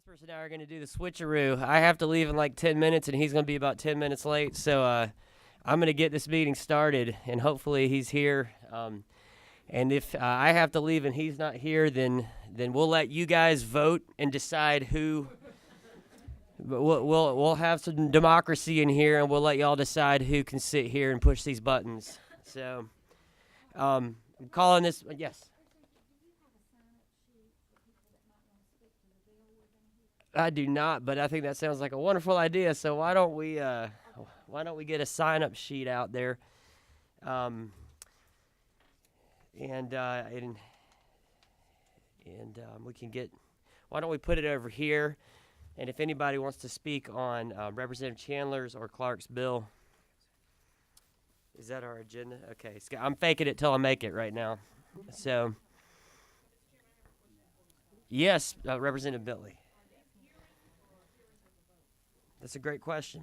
Jaspers and I are going to do the switcheroo. I have to leave in like 10 minutes, and he's going to be about 10 minutes late. So I'm going to get this meeting started, and hopefully he's here. And if I have to leave and he's not here, then we'll let you guys vote and decide who. We'll have some democracy in here, and we'll let y'all decide who can sit here and push these buttons. So I'm calling this. Yes. I do not, but I think that sounds like a wonderful idea. So why don't we get a sign-up sheet out there, and we can get. Why don't we put it over here? And if anybody wants to speak on Representative Chandler's or Clark's bill, is that our agenda? Okay, I'm faking it till I make it right now. So yes, Representative Bentley. That's a great question.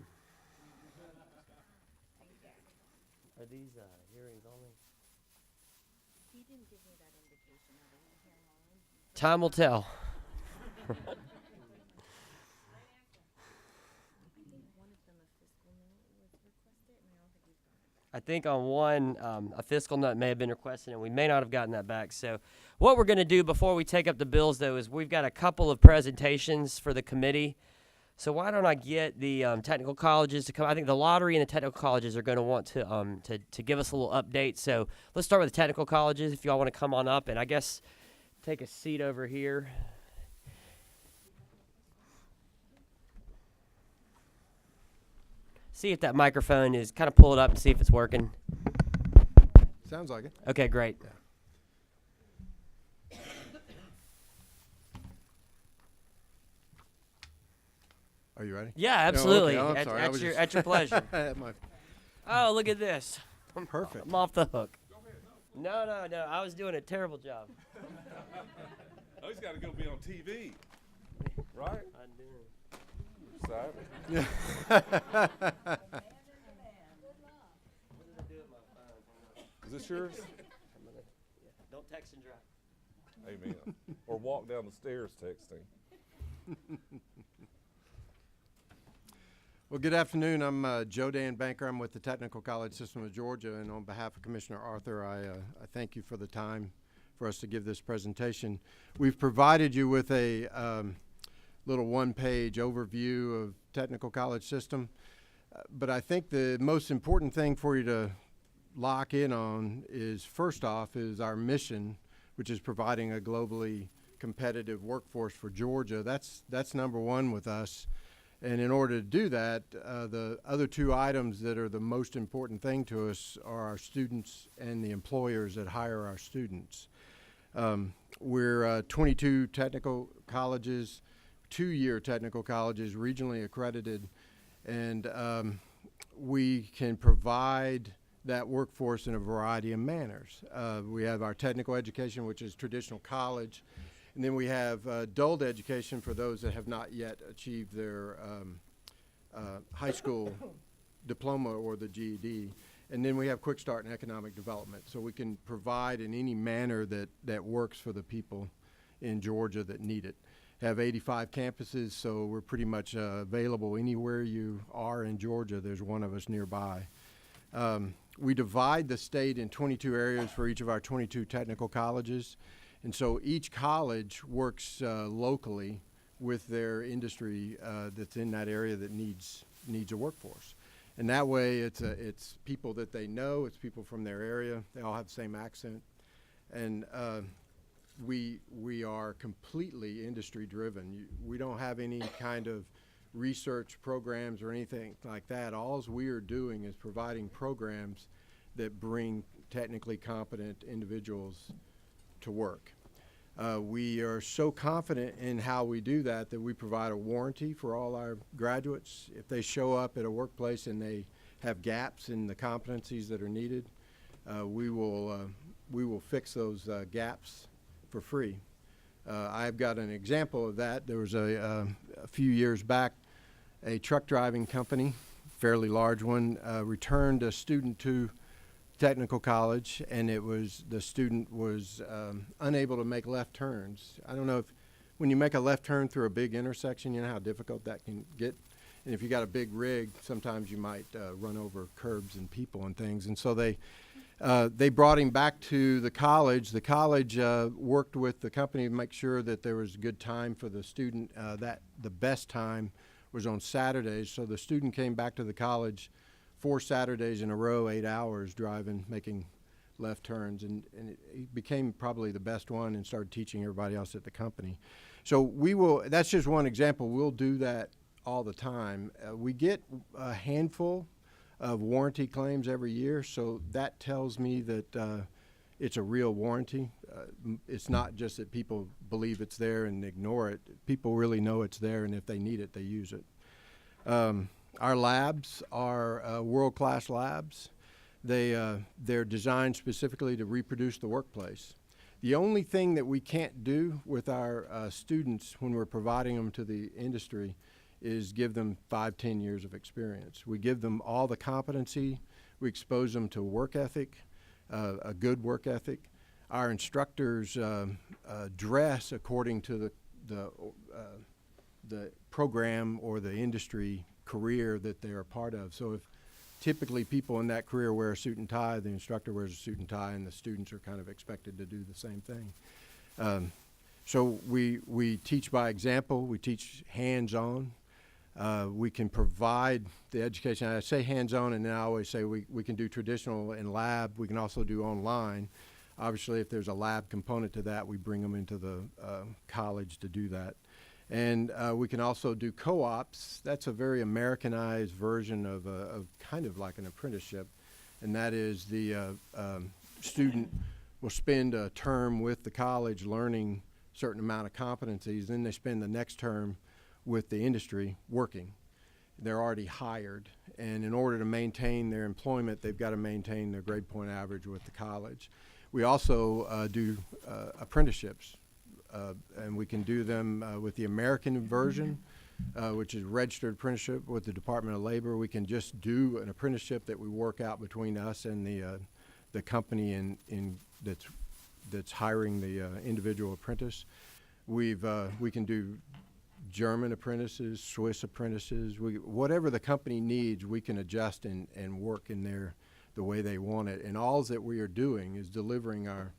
Are these hearings only? He didn't give me that indication. Are they hearing only? Time will tell. I think one of them, a fiscal note was requested, and I don't think we've gotten it back. I think on one, a fiscal note may have been requested, and we may not have gotten that back. So what we're going to do before we take up the bills, though, is we've got a couple of presentations for the committee. So why don't I get the technical colleges to come? I think the lottery and the technical colleges are going to want to give us a little update. So let's start with the technical colleges. If y'all want to come on up, and I guess take a seat over here. See if that microphone is kind of pull it up and see if it's working. Sounds like it. Okay, great. Yeah. Are you ready? Yeah, absolutely. Oh, okay. I'm sorry. I was At your pleasure. My- Oh, look at this. Perfect. I'm off the hook. No. I was doing a terrible job. Oh, he's got to go be on TV, right? I do. Excited. Is this yours? Don't text and drive. Amen. Or walk down the stairs texting. Well, good afternoon. I'm Joe Dan Banker. I'm with the Technical College System of Georgia, and on behalf of Commissioner Arthur, I thank you for the time for us to give this presentation. We've provided you with a little one-page overview of Technical College System, but I think the most important thing for you to lock in on is, first off, is our mission, which is providing a globally competitive workforce for Georgia. That's number one with us. And in order to do that, the other two items that are the most important thing to us are our students and the employers that hire our students. We're 22 technical colleges, 2-year technical colleges, regionally accredited, and we can provide that workforce in a variety of manners. We have our technical education, which is traditional college, and then we have adult education for those that have not yet achieved their high school diploma or the GED. And then we have quick start and economic development. So we can provide in any manner that works for the people in Georgia that need it. Have 85 campuses, so we're pretty much available anywhere you are in Georgia. There's one of us nearby. We divide the state in 22 areas for each of our 22 technical colleges. And so each college works locally with their industry that's in that area that needs a workforce. And that way it's people that they know, it's people from their area, they all have the same accent. And we are completely industry driven. We don't have any kind of research programs or anything like that. All we are doing is providing programs that bring technically competent individuals to work. We are so confident in how we do that we provide a warranty for all our graduates. If they show up at a workplace and they have gaps in the competencies that are needed, we will fix those gaps for free. I've got an example of that. There was a few years back, a truck driving company, fairly large one, returned a student to technical college, and the student was unable to make left turns. I don't know if when you make a left turn through a big intersection, you know how difficult that can get. And if you got a big rig, sometimes you might run over curbs and people and things. And so they brought him back to the college. The college worked with the company to make sure that there was good time for the student. That the best time was on Saturdays. So the student came back to the college 4 Saturdays in a row, 8 hours driving, making left turns, and he became probably the best one and started teaching everybody else at the company. So that's just one example. We'll do that all the time. We get a handful of warranty claims every year, so that tells me that it's a real warranty. It's not just that people believe it's there and ignore it. People really know it's there, and if they need it, they use it. Our labs are world-class labs. They're designed specifically to reproduce the workplace. The only thing that we can't do with our students when we're providing them to the industry is give them 5-10 years of experience. We give them all the competency. We expose them to work ethic, a good work ethic. Our instructors dress according to the program or the industry career that they're a part of. So if typically people in that career wear a suit and tie, the instructor wears a suit and tie, and the students are kind of expected to do the same thing. So we teach by example. We teach hands-on. We can provide the education. I say hands-on, and then I always say we can do traditional in lab. We can also do online. Obviously, if there's a lab component to that, we bring them into the college to do that. And we can also do co-ops. That's a very Americanized version of kind of like an apprenticeship, and that is the student will spend a term with the college learning a certain amount of competencies, then they spend the next term with the industry working. They're already hired, and in order to maintain their employment, they've got to maintain their grade point average with the college. We also do apprenticeships. And we can do them with the American version, which is registered apprenticeship with the Department of Labor. We can just do an apprenticeship that we work out between us and the company that's hiring the individual apprentice. We can do German apprentices, Swiss apprentices. Whatever the company needs, we can adjust and work in there the way they want it. And all that we are doing is delivering our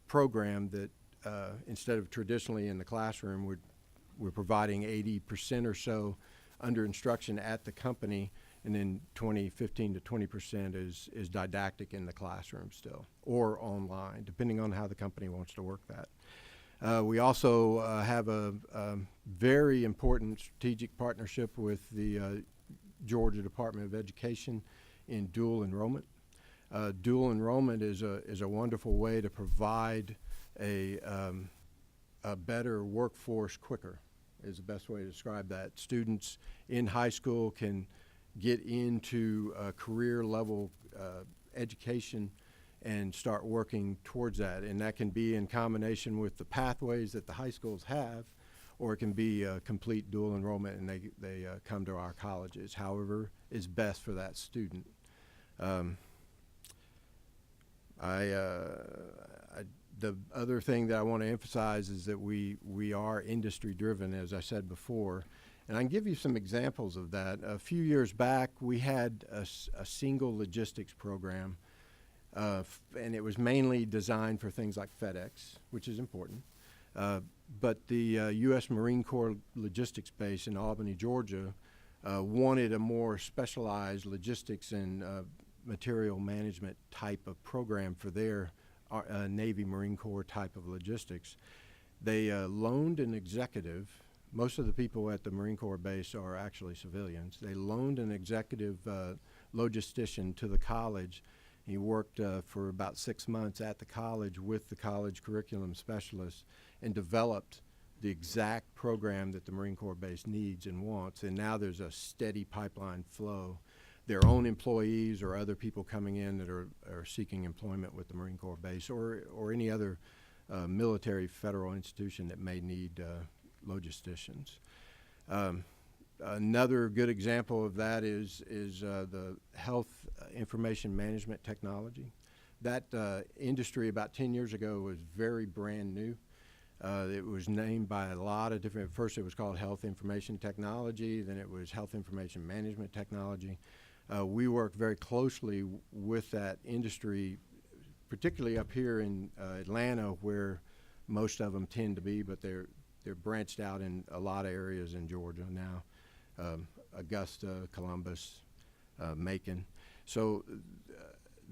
program that instead of traditionally in the classroom, we're providing 80% or so under instruction at the company, and then 15 to 20% is didactic in the classroom still, or online, depending on how the company wants to work that. We also have a very important strategic partnership with the Georgia Department of Education in dual enrollment. Dual enrollment is a wonderful way to provide a better workforce quicker, is the best way to describe that. Students in high school can get into a career level education and start working towards that. And that can be in combination with the pathways that the high schools have, or it can be a complete dual enrollment and they come to our colleges, however is best for that student. The other thing that I want to emphasize is that we are industry driven, as I said before, and I can give you some examples of that. A few years back, we had a single logistics program, and it was mainly designed for things like FedEx, which is important. But the U.S. Marine Corps logistics base in Albany, Georgia, wanted a more specialized logistics and material management type of program for their Navy Marine Corps type of logistics. They loaned an executive. Most of the people at the Marine Corps base are actually civilians. They loaned an executive logistician to the college. He worked for about 6 months at the college with the college curriculum specialist and developed the exact program that the Marine Corps base needs and wants. And now there's a steady pipeline flow. Their own employees or other people coming in that are seeking employment with the Marine Corps base or any other military federal institution that may need logisticians. Another good example of that is the health information management technology. That industry about 10 years ago was very brand new. It was named by a lot of different, first it was called Health Information Technology, then it was Health Information Management Technology. We work very closely with that industry, particularly up here in Atlanta, where most of them tend to be, but they're branched out in a lot of areas in Georgia now, Augusta, Columbus, Macon. So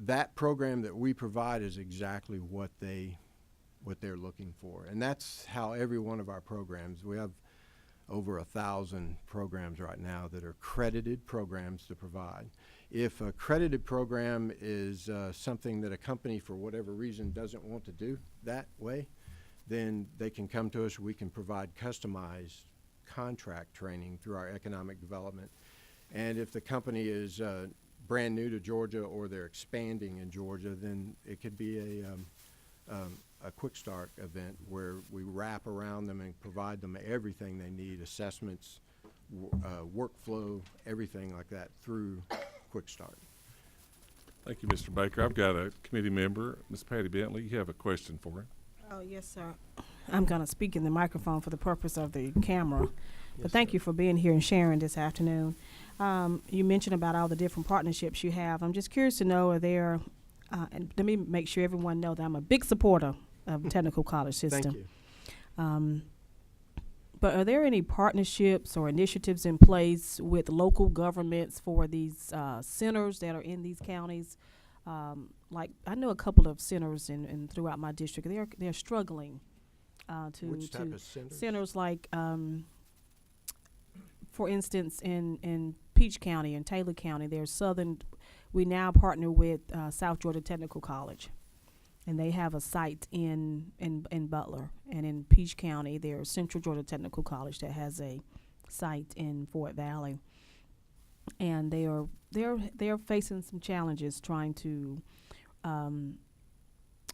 that program that we provide is exactly what they're looking for, and that's how every one of our programs. We have over 1,000 programs right now that are credited programs to provide. If a credited program is something that a company, for whatever reason, doesn't want to do that way, then they can come to us. We can provide customized contract training through our economic development. And if the company is brand new to Georgia or they're expanding in Georgia, then it could be a quick start event where we wrap around them and provide them everything they need, assessments, workflow, everything like that through Quick Start. Thank you, Mr. Baker. I've got a committee member, Ms. Patty Bentley. You have a question for her. Oh, yes, sir. I'm going to speak in the microphone for the purpose of the camera. But Yes, thank sir. you for being here and sharing this afternoon. You mentioned about all the different partnerships you have. I'm just curious to know, are there, and let me make sure everyone know that I'm a big supporter of technical college system. Thank you. But are there any partnerships or initiatives in place with local governments for these centers that are in these counties? Like I know a couple of centers in throughout my district. They're struggling Which type to of centers? centers like, for instance, in Peach County and Taylor County, there's Southern. We now partner with South Georgia Technical College, and they have a site in Butler, and in Peach County, there's Central Georgia Technical College that has a site in Fort Valley, and they're facing some challenges trying to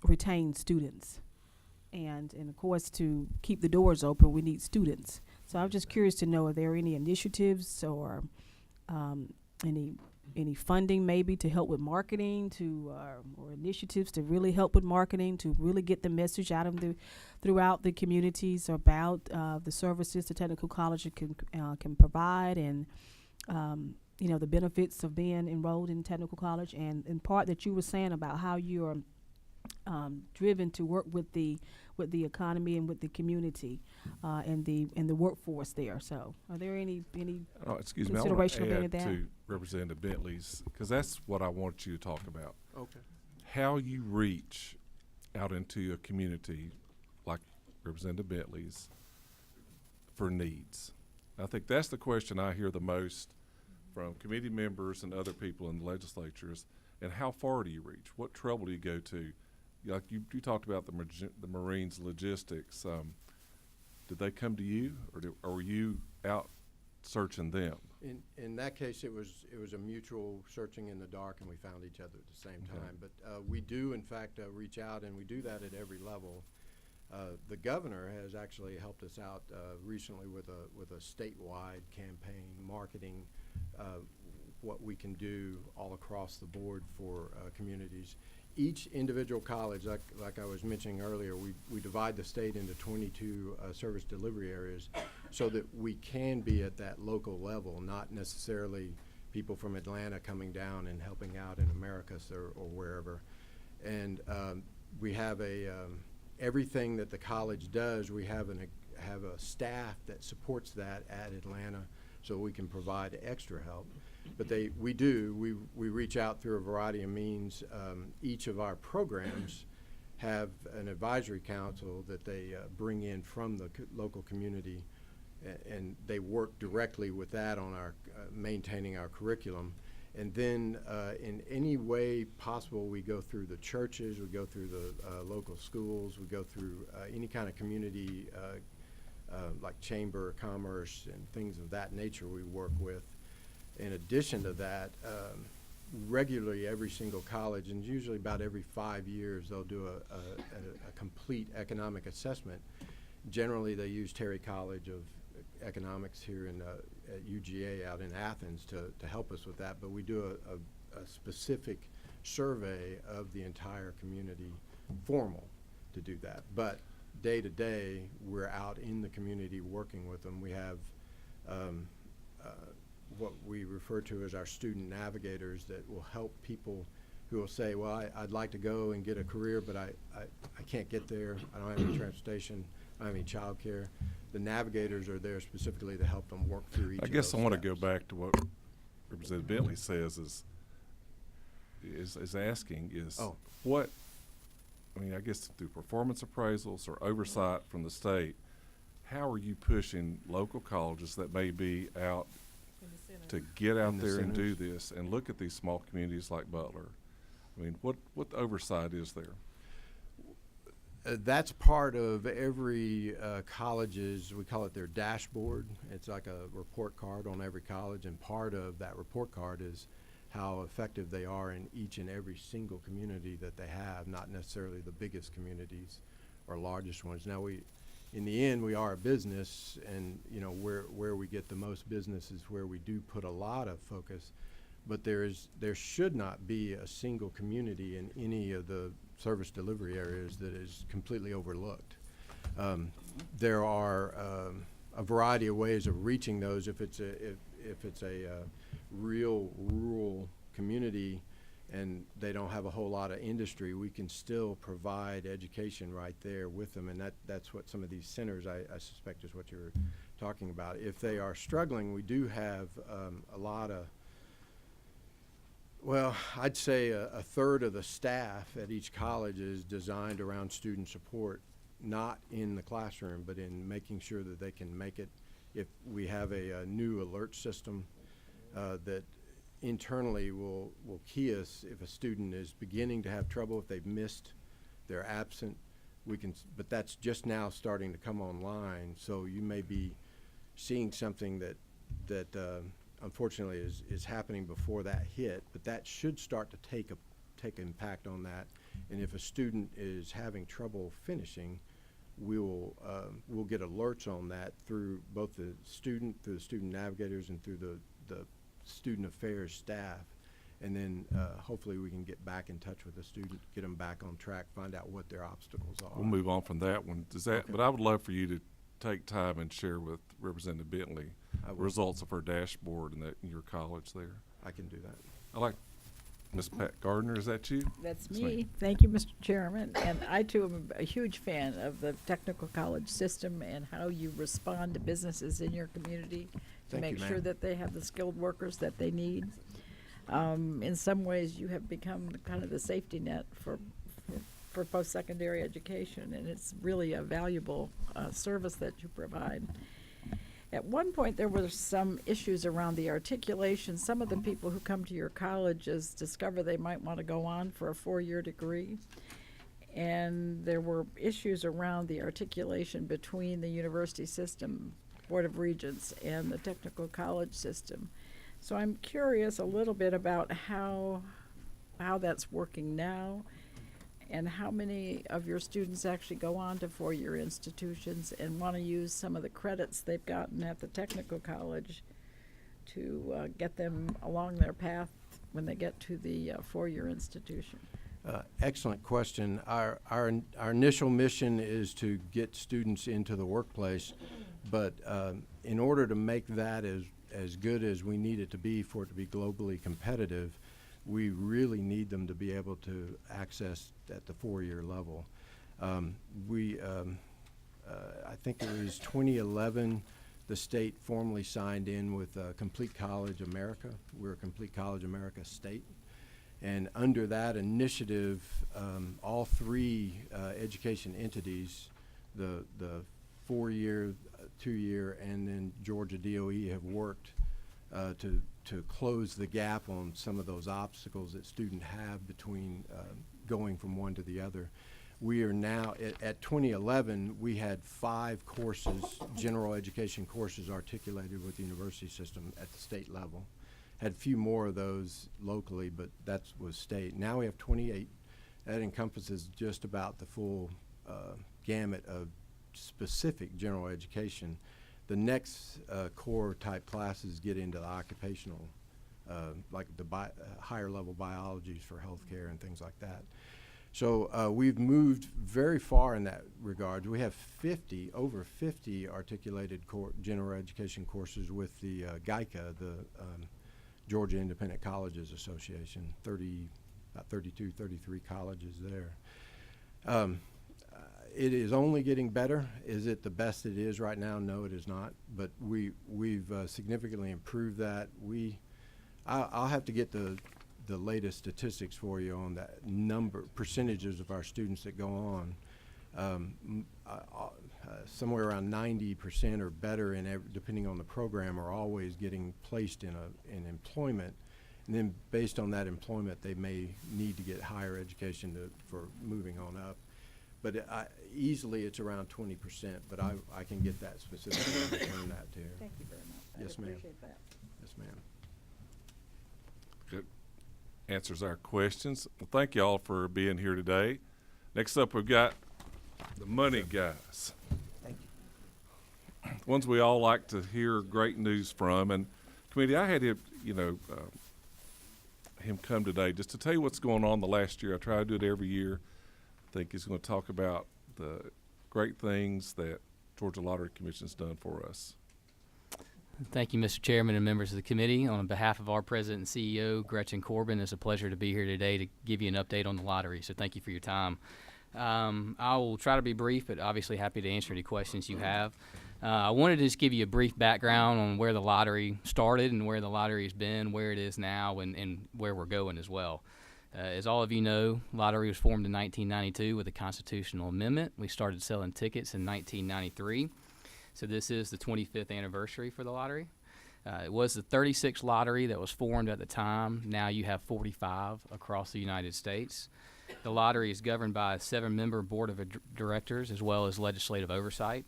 retain students, and of course to keep the doors open, we need students. So I'm just curious to know, are there any initiatives or any funding maybe to help with marketing, or initiatives to really help with marketing, to really get the message out of throughout the communities about the services the technical college can provide, and the benefits of being enrolled in technical college, and in part that you were saying about how you're driven to work with the economy and with the community and the workforce there. So, are there any Oh, excuse me, I want consideration of to any add of that? to Representative Bentley's, because that's what I want you to talk about. Okay. How you reach out into a community like Representative Bentley's for needs. I think that's the question I hear the most from committee members and other people in the legislatures. And how far do you reach? What trouble do you go to? Like you talked about the Marines logistics. Did they come to you, or were you out searching them? In that case, it was a mutual searching in the dark, and we found each other at the same Okay. time. But we do, in fact, reach out, and we do that at every level. The governor has actually helped us out recently with a statewide campaign marketing what we can do all across the board for communities. Each individual college, like I was mentioning earlier, we divide the state into 22 service delivery areas so that we can be at that local level, not necessarily people from Atlanta coming down and helping out in Americus or wherever. And we have everything that the college does, we have a staff that supports that at Atlanta, so we can provide extra help. But we reach out through a variety of means. Each of our programs have an advisory council that they bring in from the local community, and they work directly with that on our maintaining our curriculum. And then in any way possible, we go through the churches, we go through the local schools, we go through any kind of community like Chamber of Commerce and things of that nature we work with. In addition to that, regularly every single college, and usually about every 5 years, they'll do a complete economic assessment. Generally, they use Terry College of Economics here at UGA out in Athens to help us with that, but we do a specific survey of the entire community, formal, to do that. But day to day, we're out in the community working with them. We have what we refer to as our student navigators that will help people who will say, well, I'd like to go and get a career, but I can't get there. I don't have any transportation. I don't have any childcare. The navigators are there specifically to help them work through each I of guess I those want to go steps. back to what Representative Bentley says is asking is Oh. what, I mean, I guess through performance appraisals or oversight from the state, how are you pushing local colleges that may be out to get out In the there and do centers. this and look at these small communities like Butler? I mean, what oversight is there? That's part of every college's, we call it their dashboard. It's like a report card on every college, and part of that report card is how effective they are in each and every single community that they have, not necessarily the biggest communities or largest ones. Now, in the end, we are a business, and you know where we get the most business is where we do put a lot of focus. But there should not be a single community in any of the service delivery areas that is completely overlooked. There are a variety of ways of reaching those. If it's a real rural community and they don't have a whole lot of industry, we can still provide education right there with them, and that's what some of these centers, I suspect, is what you're talking about. If they are struggling, we do have a lot of, well, I'd say a third of the staff at each college is designed around student support, not in the classroom, but in making sure that they can make it. If we have a new alert system that internally will key us if a student is beginning to have trouble, if they've missed, they're absent, but that's just now starting to come online. So you may be seeing something that unfortunately is happening before that hit, but that should start to take impact on that. And if a student is having trouble finishing, we'll get alerts on that through both the student navigators and through the student affairs staff. And then hopefully we can get back in touch with the student, get them back on track, find out what their obstacles are. We'll move on from that one. But I would love for you to take time and share with Representative Bentley I will. results of her dashboard in your college there. I can do that. I like Ms. Pat Gardner. Is that you? That's That's me. me. Thank you, Mr. Chairman. And I too am a huge fan of the technical college system and how you respond to businesses in your community to Thank you, make sure ma'am. that they have the skilled workers that they need. In some ways, you have become kind of the safety net for post-secondary education, and it's really a valuable service that you provide. At one point, there were some issues around the articulation. Some of the people who come to your colleges discover they might want to go on for a 4-year degree. And there were issues around the articulation between the university system, Board of Regents, and the technical college system. So I'm curious a little bit about how that's working now, and how many of your students actually go on to 4-year institutions and want to use some of the credits they've gotten at the technical college to get them along their path when they get to the 4-year institution. Excellent question. Our initial mission is to get students into the workplace, but in order to make that as good as we need it to be for it to be globally competitive, we really need them to be able to access at the 4-year level. I think it was 2011, the state formally signed in with Complete College America. We're a Complete College America state. And under that initiative, all 3 education entities, the 4-year, 2-year, and then Georgia DOE have worked to close the gap on some of those obstacles that students have between going from one to the other. We are now, at 2011, we had 5 courses, general education courses articulated with the university system at the state level. Had a few more of those locally, but that was state. Now we have 28. That encompasses just about the full gamut of specific general education. The next core type classes get into the occupational, like the higher level biologies for healthcare and things like that. So we've moved very far in that regard. We have over 50 articulated general education courses with the GICA, the Georgia Independent Colleges Association, about 32, 33 colleges there. It is only getting better. Is it the best it is right now? No, it is not. But we've significantly improved that. I'll have to get the latest statistics for you on that percentages of our students that go on. Somewhere around 90% or better, depending on the program, are always getting placed in employment. And then based on that employment, they may need to get higher education for moving on up. But easily it's around 20%, but I can get that specifically and return that to you. Thank you very much. I Yes, ma'am. appreciate that. Yes, ma'am. Good. Answers our questions. Well, thank you all for being here today. Next up, we've got the money guys. Thank you. Ones we all like to hear great news from. And committee, I had him, him come today just to tell you what's going on the last year. I try to do it every year. I think he's going to talk about the great things that Georgia Lottery Commission's done for us. Thank you, Mr. Chairman and members of the committee. On behalf of our President and CEO, Gretchen Corbin, it's a pleasure to be here today to give you an update on the lottery, so thank you for your time. I will try to be brief, but obviously happy to answer any questions you have. I wanted to just give you a brief background on where the lottery started and where the lottery has been, where it is now, and where we're going as well. As all of you know, lottery was formed in 1992 with a constitutional amendment. We started selling tickets in 1993. So this is the 25th anniversary for the lottery. It was the 36th lottery that was formed at the time. Now you have 45 across the United States. The lottery is governed by a 7-member board of directors as well as legislative oversight.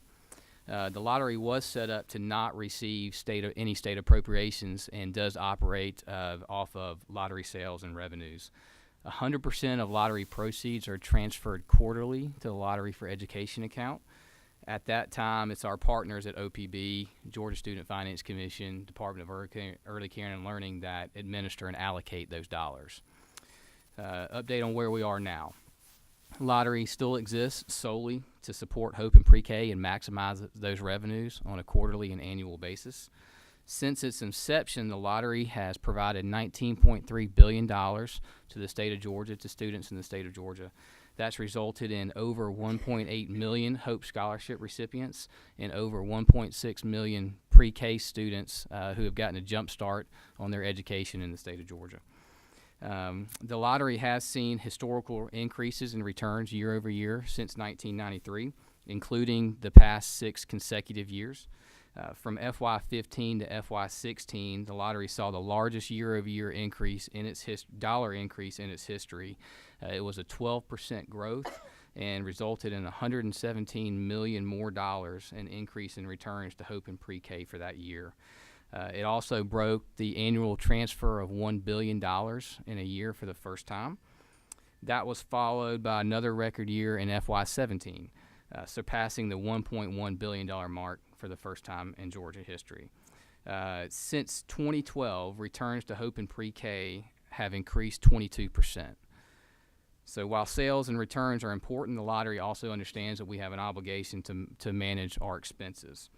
The lottery was set up to not receive any state appropriations and does operate off of lottery sales and revenues. 100% of lottery proceeds are transferred quarterly to the Lottery for Education account. At that time, it's our partners at OPB, Georgia Student Finance Commission, Department of Early Care and Learning that administer and allocate those dollars. Update on where we are now. Lottery still exists solely to support Hope and Pre-K and maximize those revenues on a quarterly and annual basis. Since its inception, the lottery has provided $19.3 billion to the state of Georgia, to students in the state of Georgia. That's resulted in over 1.8 million Hope Scholarship recipients and over 1.6 million pre-K students who have gotten a jump start on their education in the state of Georgia. The lottery has seen historical increases in returns year over year since 1993, including the past 6 consecutive years. From FY15 to FY16, the lottery saw the largest year-over-year increase in its dollar increase in its history. It was a 12% growth and resulted in $117 million more dollars in increase in returns to Hope and Pre-K for that year. It also broke the annual transfer of $1 billion in a year for the first time. That was followed by another record year in FY17, surpassing the $1.1 billion mark for the first time in Georgia history. Since 2012, returns to Hope and Pre-K have increased 22%. So while sales and returns are important, the lottery also understands that we have an obligation to manage our expenses.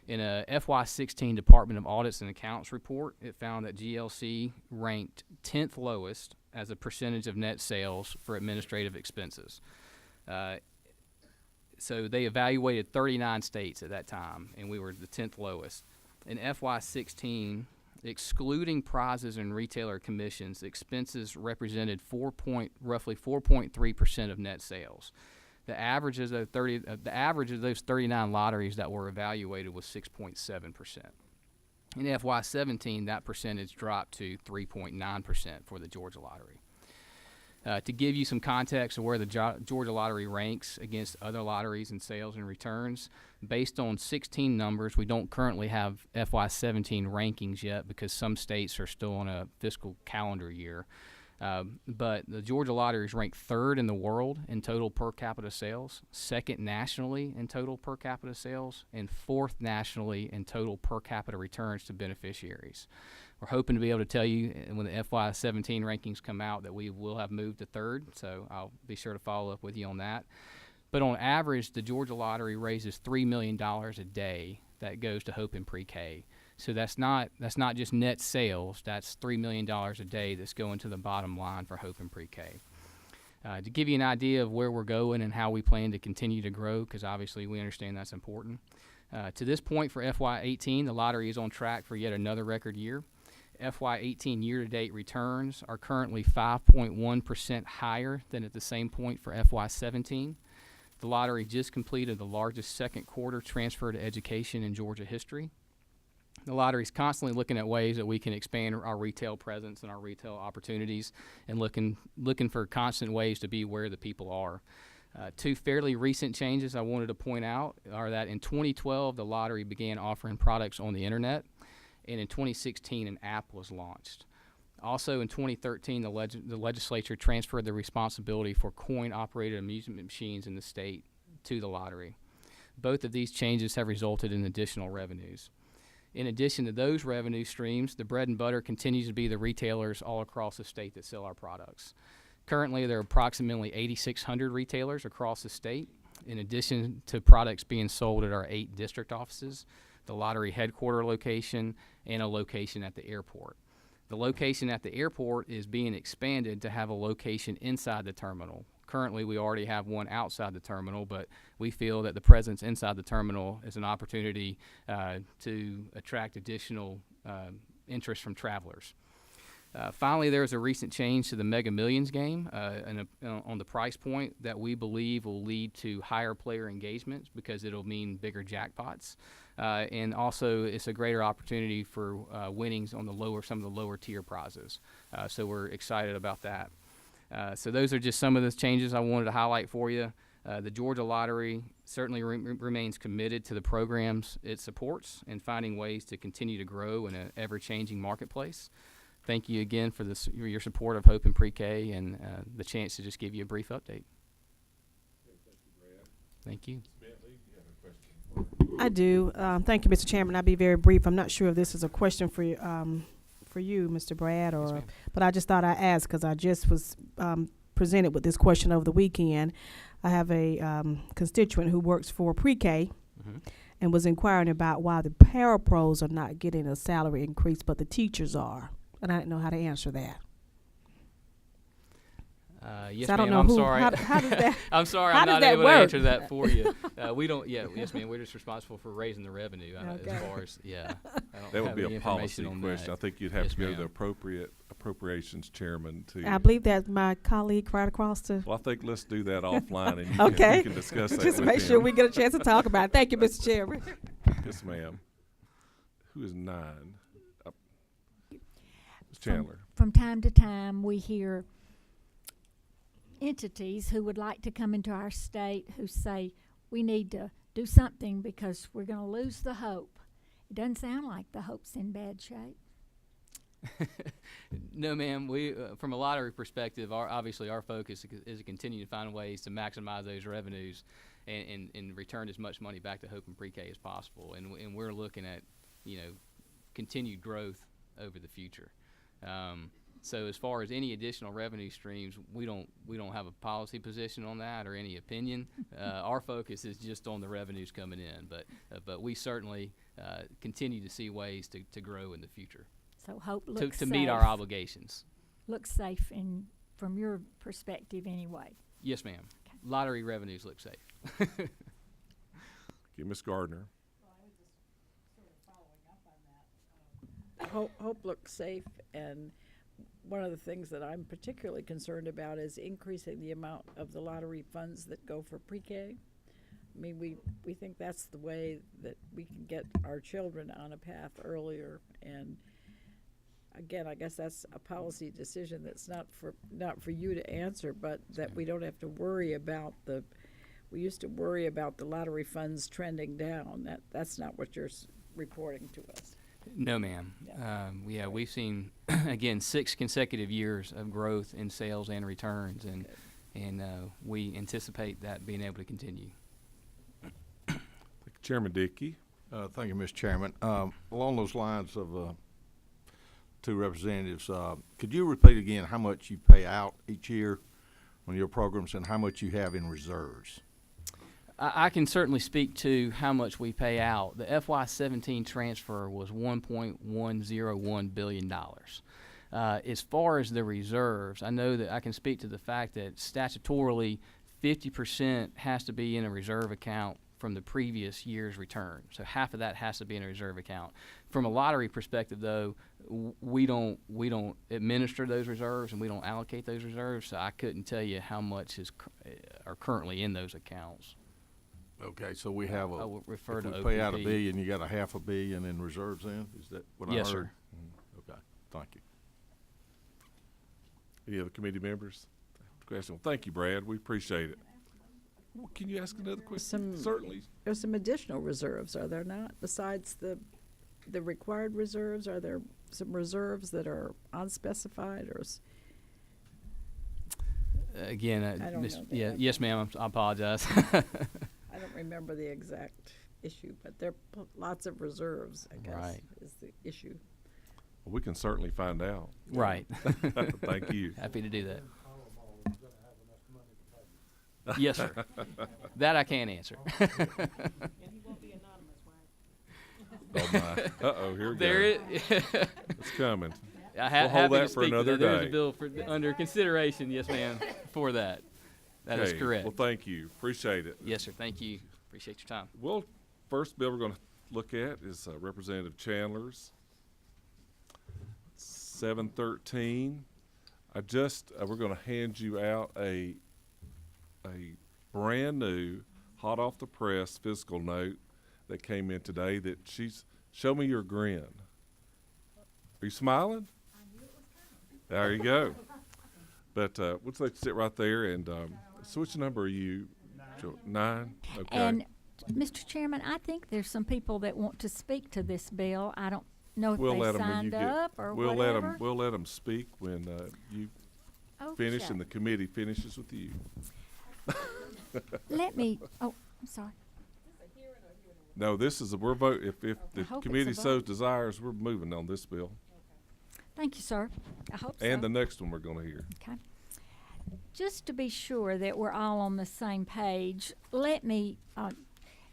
In a FY16 Department of Audits and Accounts report, it found that GLC ranked 10th lowest as a percentage of net sales for administrative expenses. So they evaluated 39 states at that time, and we were the 10th lowest. In FY16, excluding prizes and retailer commissions, expenses represented roughly 4.3% of net sales. The average of those 39 lotteries that were evaluated was 6.7%. In FY17, that percentage dropped to 3.9% for the Georgia Lottery. To give you some context of where the Georgia Lottery ranks against other lotteries in sales and returns, based on 16 numbers, we don't currently have FY17 rankings yet because some states are still on a fiscal calendar year. But the Georgia Lottery is ranked 3rd in the world in total per capita sales, 2nd nationally in total per capita sales, and 4th nationally in total per capita returns to beneficiaries. We're hoping to be able to tell you when the FY17 rankings come out that we will have moved to third, so I'll be sure to follow up with you on that. But on average, the Georgia Lottery raises $3 million a day that goes to Hope in Pre-K. So that's not just net sales. That's $3 million a day that's going to the bottom line for Hope in Pre-K. To give you an idea of where we're going and how we plan to continue to grow, because obviously we understand that's important. To this point for FY18, the lottery is on track for yet another record year. FY18 year-to-date returns are currently 5.1% higher than at the same point for FY17. The lottery just completed the largest second quarter transfer to education in Georgia history. The lottery is constantly looking at ways that we can expand our retail presence and our retail opportunities, and looking for constant ways to be where the people are. Two fairly recent changes I wanted to point out are that in 2012, the lottery began offering products on the internet, and in 2016, an app was launched. Also, in 2013, the legislature transferred the responsibility for coin-operated amusement machines in the state to the lottery. Both of these changes have resulted in additional revenues. In addition to those revenue streams, the bread and butter continues to be the retailers all across the state that sell our products. Currently, there are approximately 8,600 retailers across the state, in addition to products being sold at our 8 district offices, the lottery headquarter location, and a location at the airport. The location at the airport is being expanded to have a location inside the terminal. Currently, we already have one outside the terminal, but we feel that the presence inside the terminal is an opportunity to attract additional interest from travelers. Finally, there's a recent change to the Mega Millions game on the price point that we believe will lead to higher player engagement because it'll mean bigger jackpots. And also, it's a greater opportunity for winnings on some of the lower tier prizes. So we're excited about that. So those are just some of the changes I wanted to highlight for you. The Georgia Lottery certainly remains committed to the programs it supports and finding ways to continue to grow in an ever-changing marketplace. Thank you again for your support of Hope in Pre-K and the chance to just give you a brief update. Thank you. I do. Thank you, Mr. Chairman. I'll be very brief. I'm not sure if this is a question for you, Mr. Brad, Yes, ma'am. but I just thought I'd ask because I just was presented with this question over the weekend. I have a constituent who works for Pre-K and was inquiring about why the parapros are not getting a salary increase, but the teachers are. And I didn't know how to answer that. Yes, So I don't ma'am. know I'm who- sorry. how does that- I'm sorry. how I'm does not that able work? to answer that for you. We don't. Yeah. Yes, ma'am. We're just responsible for raising the revenue. Okay. As far as I don't That would have be any a policy information on question. that. I think you'd have Yes, to go to ma'am. the appropriations chairman to. I believe that my colleague right across the. Well, I think let's do that offline, and you Okay. can discuss that Just with make sure him. we get a chance to talk about it. Thank you, Mr. Chairman. Yes, ma'am. Who is 9? Ms. Chandler. From time to time, we hear entities who would like to come into our state who say, we need to do something because we're going to lose the hope. It doesn't sound like the hope's in bad shape. No, ma'am. We, from a lottery perspective, obviously our focus is to continue to find ways to maximize those revenues and return as much money back to Hope and Pre-K as possible. And we're looking at, continued growth over the future. So as far as any additional revenue streams, we don't have a policy position on that or any opinion. Our focus is just on the revenues coming in, but we certainly continue to see ways to grow in the future So hope looks to safe. meet our obligations. Looks safe from your perspective anyway. Yes, ma'am. Lottery revenues look safe. Okay, Ms. Gardner. Hope looks safe, and one of the things that I'm particularly concerned about is increasing the amount of the lottery funds that go for pre-K. I mean, we think that's the way that we can get our children on a path earlier, and again, I guess that's a policy decision that's not for you to answer, but that we don't have to worry about we used to worry about the lottery funds trending down. That's not what you're reporting to us. No, ma'am. We've seen again 6 consecutive years of growth in sales and returns, and we anticipate that being able to continue. Chairman Dickey. Thank you, Mr. Chairman. Along those lines of two representatives. Could you repeat again how much you pay out each year on your programs and how much you have in reserves? I can certainly speak to how much we pay out. The FY17 transfer was $1.101 billion. As far as the reserves, I know that I can speak to the fact that statutorily 50% has to be in a reserve account from the previous year's return. So half of that has to be in a reserve account. From a lottery perspective, though, we don't administer those reserves and we don't allocate those reserves. So I couldn't tell you how much are currently in those accounts. Okay, so we have I would refer if to we pay out $1 OPP. billion, you got a $500 million in reserves then? Is that what I heard? Yes, sir. Okay, thank you. Any other committee members? Question. Well, thank you, Brad. We appreciate it. Well, can you ask another question? Certainly. There's some additional reserves, are there not? Besides the required reserves, are there some reserves that are unspecified or? Again, I don't know yeah, that. yes, ma'am. I apologize. I don't remember the exact issue, but there are lots of reserves, I guess, Right. is the issue. Well, we can certainly find out. Right. Thank you. Happy to do that. Yes, sir. That I can answer. Oh my. Uh-oh, here we There go. it. It's coming. I We'll hold happy that to for speak to another that. There's day. a bill under consideration. Yes, ma'am. For that. That is Okay, correct. Well, thank you. Appreciate it. Yes, sir. Thank you. Appreciate your time. Well, first bill we're going to look at is Representative Chandler's 713. We're going to hand you out a brand new, hot off the press fiscal note that came in today. That show me your grin. Are you smiling? I knew it was coming. There you go. But let's let you sit right there. And so, which number are you? 9. Okay. And, Mr. Chairman, I think there's some people that want to speak to this bill. I don't know if We'll they let 'em when you signed get. up or We'll whatever. let them speak when you finish Okay. and the committee finishes with you. Let me, oh, I'm sorry. No, this is we're vote. If the hope it's committee a so vote. desires, we're moving on this bill Thank you, sir. I hope so. and the next one we're going to hear. Okay. Just to be sure that we're all on the same page, let me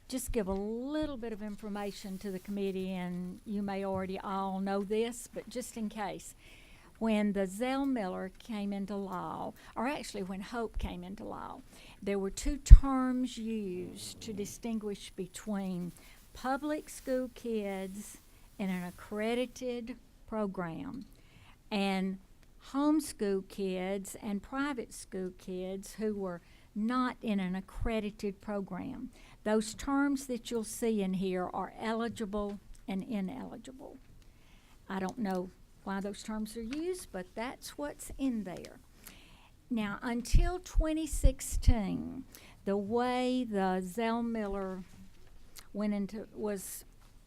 just give a little bit of information to the committee, and you may already all know this, but just in case. When the Zell-Miller came into law, or actually when Hope came into law, there were two terms used to distinguish between public school kids in an accredited program and homeschool kids and private school kids who were not in an accredited program. Those terms that you'll see in here are eligible and ineligible. I don't know why those terms are used, but that's what's in there. Now, until 2016, the way the Zell-Miller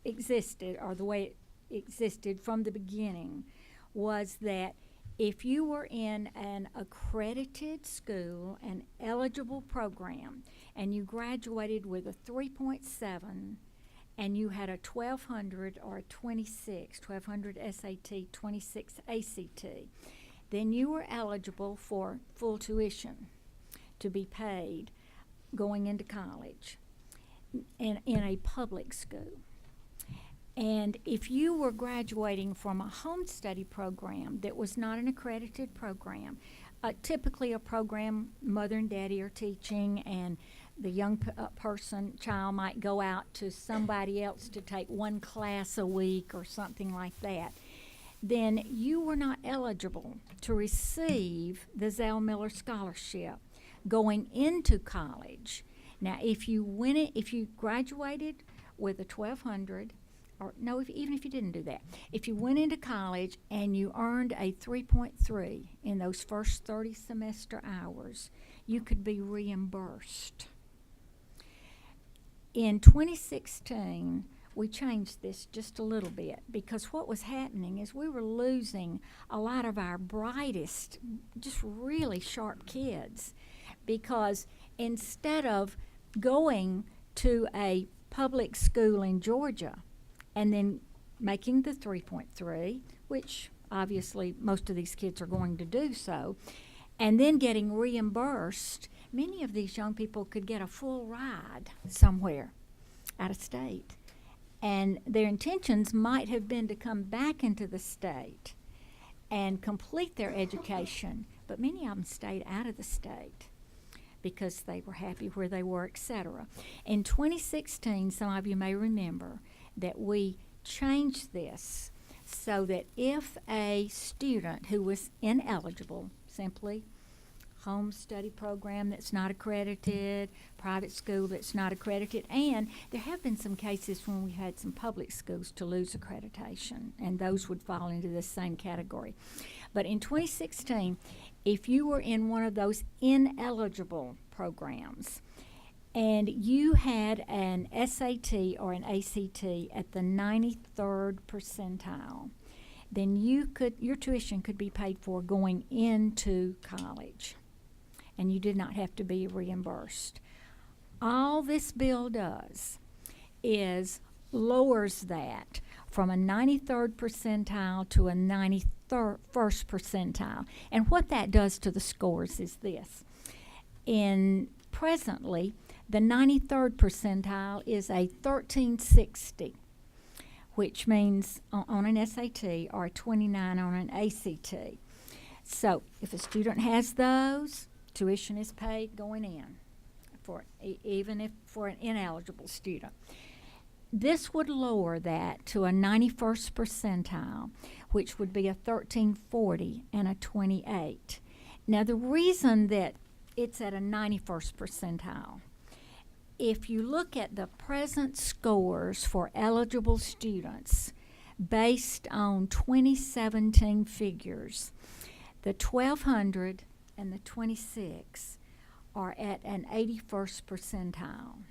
existed, or the way it existed from the beginning, was that if you were in an accredited school, an eligible program, and you graduated with a 3.7, and you had a 1200 or a 1200 SAT, 26 ACT, then you were eligible for full tuition to be paid going into college in a public school. And if you were graduating from a home study program that was not an accredited program, typically a program mother and daddy are teaching, and the young child might go out to somebody else to take one class a week or something like that, then you were not eligible to receive the Zell-Miller scholarship going into college. Now, if you graduated with a 1200, or no, even if you didn't do that, if you went into college and you earned a 3.3 in those first 30 semester hours, you could be reimbursed. In 2016, we changed this just a little bit, because what was happening is we were losing a lot of our brightest, just really sharp kids, because instead of going to a public school in Georgia and then making the 3.3, which obviously most of these kids are going to do so, and then getting reimbursed, many of these young people could get a full ride somewhere out of state. And their intentions might have been to come back into the state and complete their education, but many of them stayed out of the state because they were happy where they were, etc. In 2016, some of you may remember that we changed this so that if a student who was ineligible, simply home study program that's not accredited, private school that's not accredited, and there have been some cases when we had some public schools to lose accreditation, and those would fall into this same category. But in 2016, if you were in one of those ineligible programs and you had an SAT or an ACT at the 93rd percentile, then your tuition could be paid for going into college, and you did not have to be reimbursed. All this bill does is lowers that from a 93rd percentile to a 91st percentile. And what that does to the scores is this. Presently, the 93rd percentile is a 1360, which means on an SAT, or a 29 on an ACT. So if a student has those, tuition is paid going in, even if for an ineligible student. This would lower that to a 91st percentile, which would be a 1340 and a 28. Now, the reason that it's at a 91st percentile, if you look at the present scores for eligible students based on 2017 figures, the 1200 and the 26 are at an 81st percentile.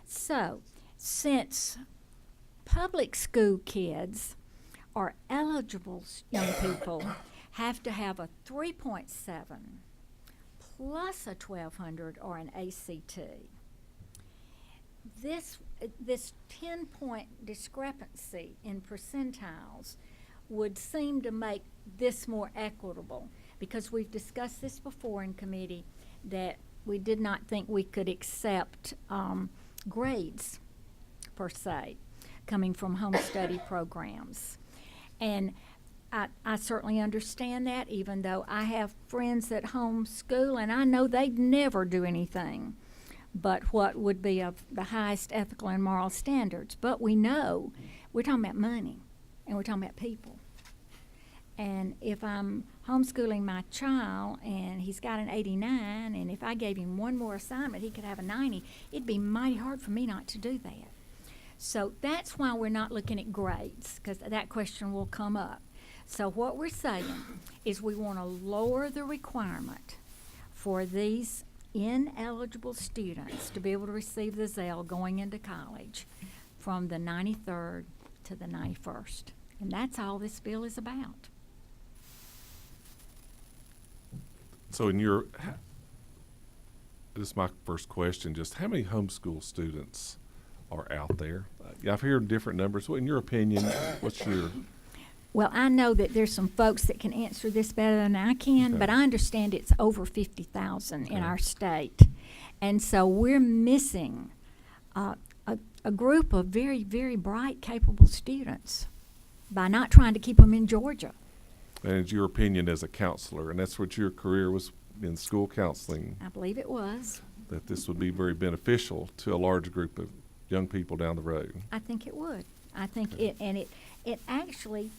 So, since public school kids or eligible young people have to have a 3.7 plus a 1200 or an ACT, this 10-point discrepancy in percentiles would seem to make this more equitable, because we've discussed this before in committee that we did not think we could accept grades per se coming from home study programs. And I certainly understand that, even though I have friends that homeschool and I know they'd never do anything but what would be of the highest ethical and moral standards. But we know we're talking about money and we're talking about people. And if I'm homeschooling my child and he's got an 89, and if I gave him one more assignment, he could have a 90, it'd be mighty hard for me not to do that. So that's why we're not looking at grades, because that question will come up. So what we're saying is we want to lower the requirement for these ineligible students to be able to receive the Zell going into college from the 93rd to the 91st. And that's all this bill is about. So this is my first question, just how many homeschool students are out there? I've heard different numbers. In your opinion, what's your... Well, I know that there's some folks that can answer this better than I can, Okay. but I understand it's over 50,000 in Okay. our state. And so we're missing a group of very, very bright, capable students by not trying to keep them in Georgia. And it's your opinion as a counselor, and that's what your career was in, school counseling, I believe it was. that this would be very beneficial to a large group of young people down the road. I think it would. I think it actually,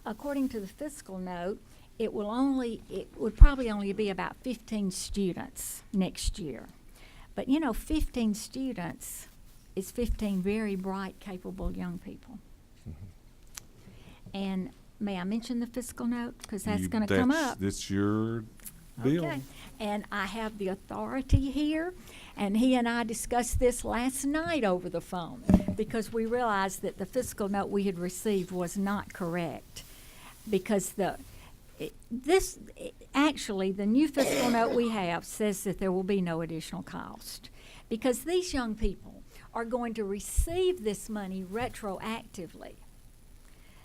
according to the fiscal note, it would probably only be about 15 students next year. But 15 students is 15 very bright, capable young people. And may I mention the fiscal note? Because that's going to come up. That's your bill. Okay. And I have the authority here, and he and I discussed this last night over the phone because we realized that the fiscal note we had received was not correct, because actually the new fiscal note we have says that there will be no additional cost, because these young people are going to receive this money retroactively.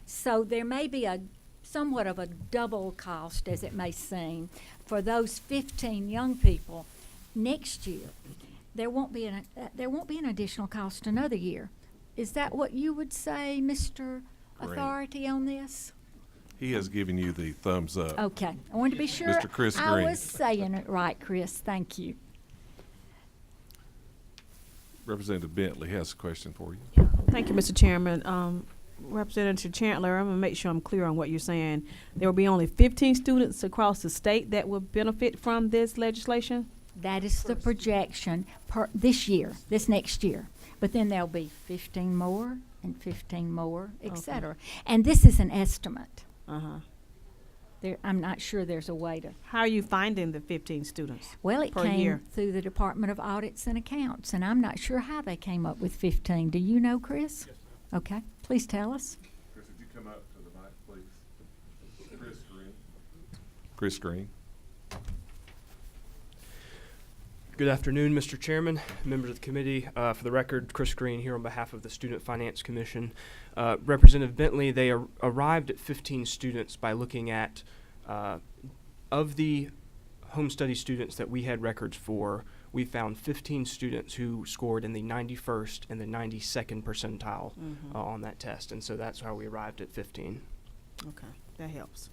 So there may be a somewhat of a double cost, as it may seem, for those 15 young people next year. There won't be an additional cost another year. Is that what you would say, Mr. Green. Authority, on this? He has given you the thumbs up. Okay, I wanted to be sure Mr. Chris I Green. was saying it right, Chris. Thank you. Representative Bentley has a question for you. Thank you, Mr. Chairman. Representative Chandler, I'm gonna make sure I'm clear on what you're saying. There will be only 15 students across the state that will benefit from this legislation? That is the projection per this year, this next year. But then there'll be 15 more and 15 more, et Okay. cetera. And this is an estimate. Uh-huh. I'm not sure there's a way to. How are you finding the 15 students? Well, it Per came year. through the Department of Audits and Accounts, and I'm not sure how they came up with 15. Do you know, Chris? Yes, okay, please tell us. Chris, if you come up to the mic, please. Chris Green. Chris Green. Good afternoon, Mr. Chairman, members of the committee. For the record, Chris Green here on behalf of the Student Finance Commission. Representative Bentley, they arrived at 15 students by looking at, of the home study students that we had records for, we found 15 students who scored in the 91st and the 92nd percentile on that test. And so that's how we arrived at 15. Okay, that helps.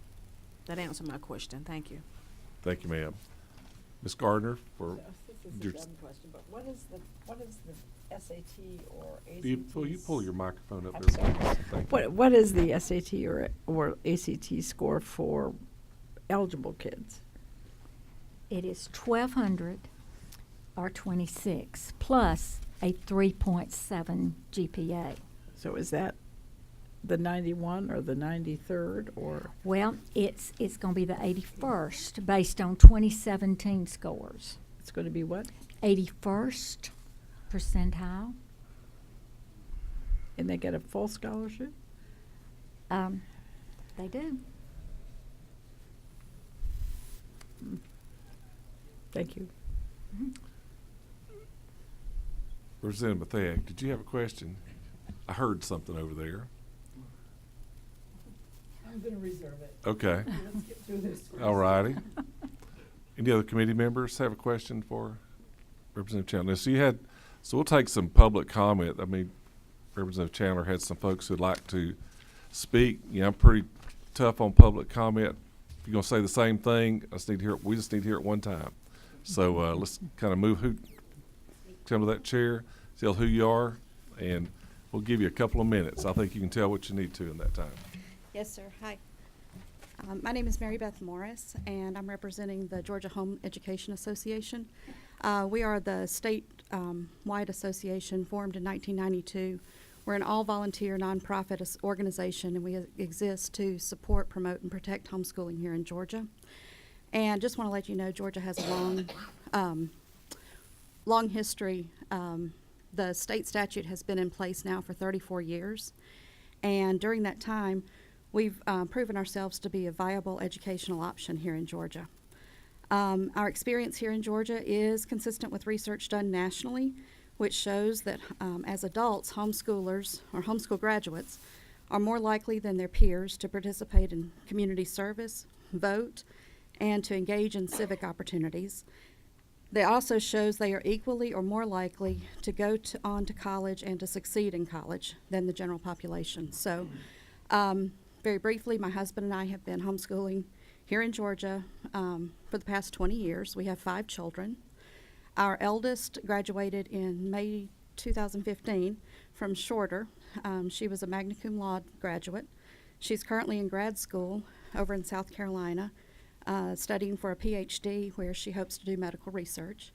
That answered my question. Thank you. Thank you, ma'am. Ms. Gardner for This is your- a dumb question, but what is the SAT or ACT? you pull your microphone up I'm there. sorry. Thank you. What is the SAT or ACT score for eligible kids? It is 1,200 or 26 plus a 3.7 GPA. So is that the 91 or the 93rd or? Well, it's going to be the 81st based on 2017 scores. It's going to be what? 81st percentile. And they get a full scholarship? They do. Thank you. Representative Mathek, did you have a question? I heard something over there. I'm going to reserve it. Okay. Let's get through this. All righty. Any other committee members have a question for Representative Chandler? So we'll take some public comment. I mean, Representative Chandler had some folks who'd like to speak. You know, I'm pretty tough on public comment. If you're gonna say the same thing, we just need to hear it one time. So let's kind of come to that chair, tell who you are, and we'll give you a couple of minutes. I think you can tell what you need to in that time. Yes, sir. Hi. My name is Mary Beth Morris, and I'm representing the Georgia Home Education Association. We are the state-wide association formed in 1992. We're an all-volunteer, nonprofit organization, and we exist to support, promote, and protect homeschooling here in Georgia. And just want to let you know, Georgia has a long history. The state statute has been in place now for 34 years, and during that time, we've proven ourselves to be a viable educational option here in Georgia. Our experience here in Georgia is consistent with research done nationally, which shows that as adults, homeschoolers or homeschool graduates are more likely than their peers to participate in community service, vote, and to engage in civic opportunities. It also shows they are equally or more likely to go on to college and to succeed in college than the general population. So, very briefly, my husband and I have been homeschooling here in Georgia for the past 20 years. We have 5 children. Our eldest graduated in May 2015 from Shorter. She was a magna cum laude graduate. She's currently in grad school over in South Carolina, studying for a PhD where she hopes to do medical research.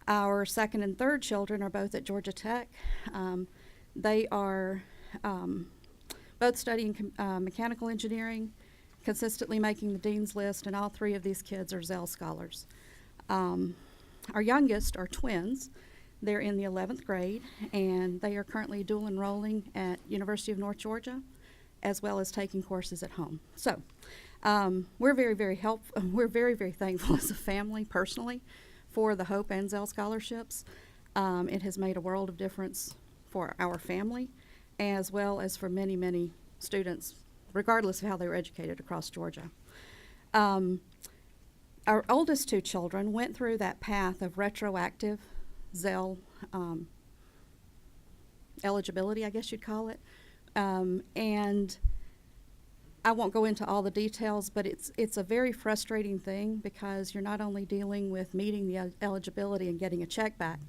Our second and third children are both at Georgia Tech. They are both studying mechanical engineering, consistently making the dean's list, and all 3 of these kids are Zell Scholars. Our youngest are twins. They're in the 11th grade, and they are currently dual enrolling at University of North Georgia, as well as taking courses at home. So we're very, very thankful as a family, personally, for the Hope and Zell scholarships. It has made a world of difference for our family, as well as for many, many students regardless of how they were educated across Georgia. Our oldest two children went through that path of retroactive Zell eligibility, I guess you'd call it. And I won't go into all the details, but it's a very frustrating thing because you're not only dealing with meeting the eligibility and getting a check back,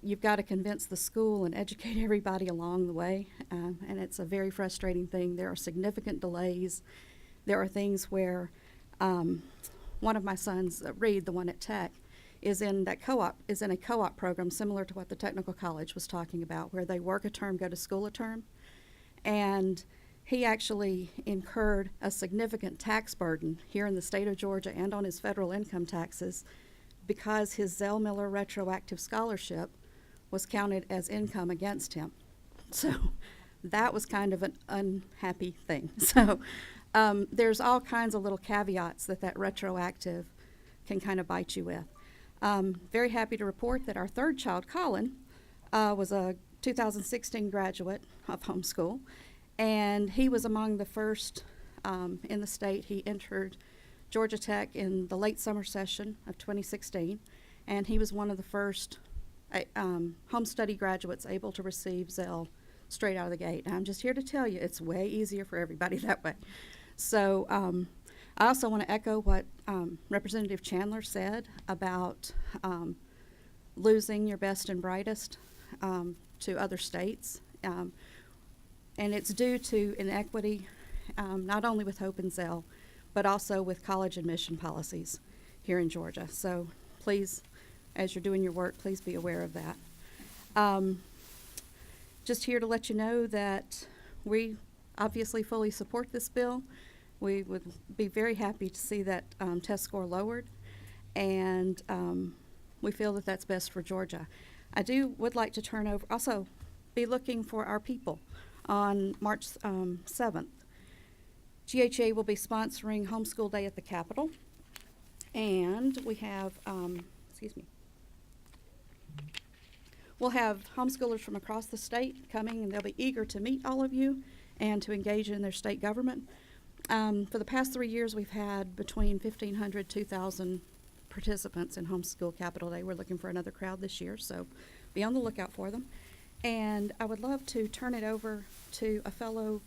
you've got to convince the school and educate everybody along the way, and it's a very frustrating thing. There are significant delays. There are things where one of my sons, Reed, the one at Tech, is in a co-op program similar to what the technical college was talking about, where they work a term, go to school a term, and he actually incurred a significant tax burden here in the state of Georgia and on his federal income taxes because his Zell Miller retroactive scholarship was counted as income against him. So that was kind of an unhappy thing. So there's all kinds of little caveats that retroactive can kind of bite you with. Very happy to report that our third child, Colin, was a 2016 graduate of homeschool, and he was among the first in the state. He entered Georgia Tech in the late summer session of 2016, and he was one of the first home study graduates able to receive Zell straight out of the gate. And I'm just here to tell you it's way easier for everybody that way. So I also want to echo what Representative Chandler said about losing your best and brightest to other states. And it's due to inequity, not only with Hope and Zell, but also with college admission policies here in Georgia. So please, as you're doing your work, please be aware of that. Just here to let you know that we obviously fully support this bill. We would be very happy to see that test score lowered, and we feel that that's best for Georgia. I would like to turn over, also be looking for our people on March 7th. GHA will be sponsoring Homeschool Day at the Capitol, and we have, we'll have homeschoolers from across the state coming, and they'll be eager to meet all of you and to engage in their state government. For the past 3 years, we've had between 1,500, 2,000 participants in Homeschool Capitol Day. We're looking for another crowd this year, so be on the lookout for them. And I would love to turn it over to a fellow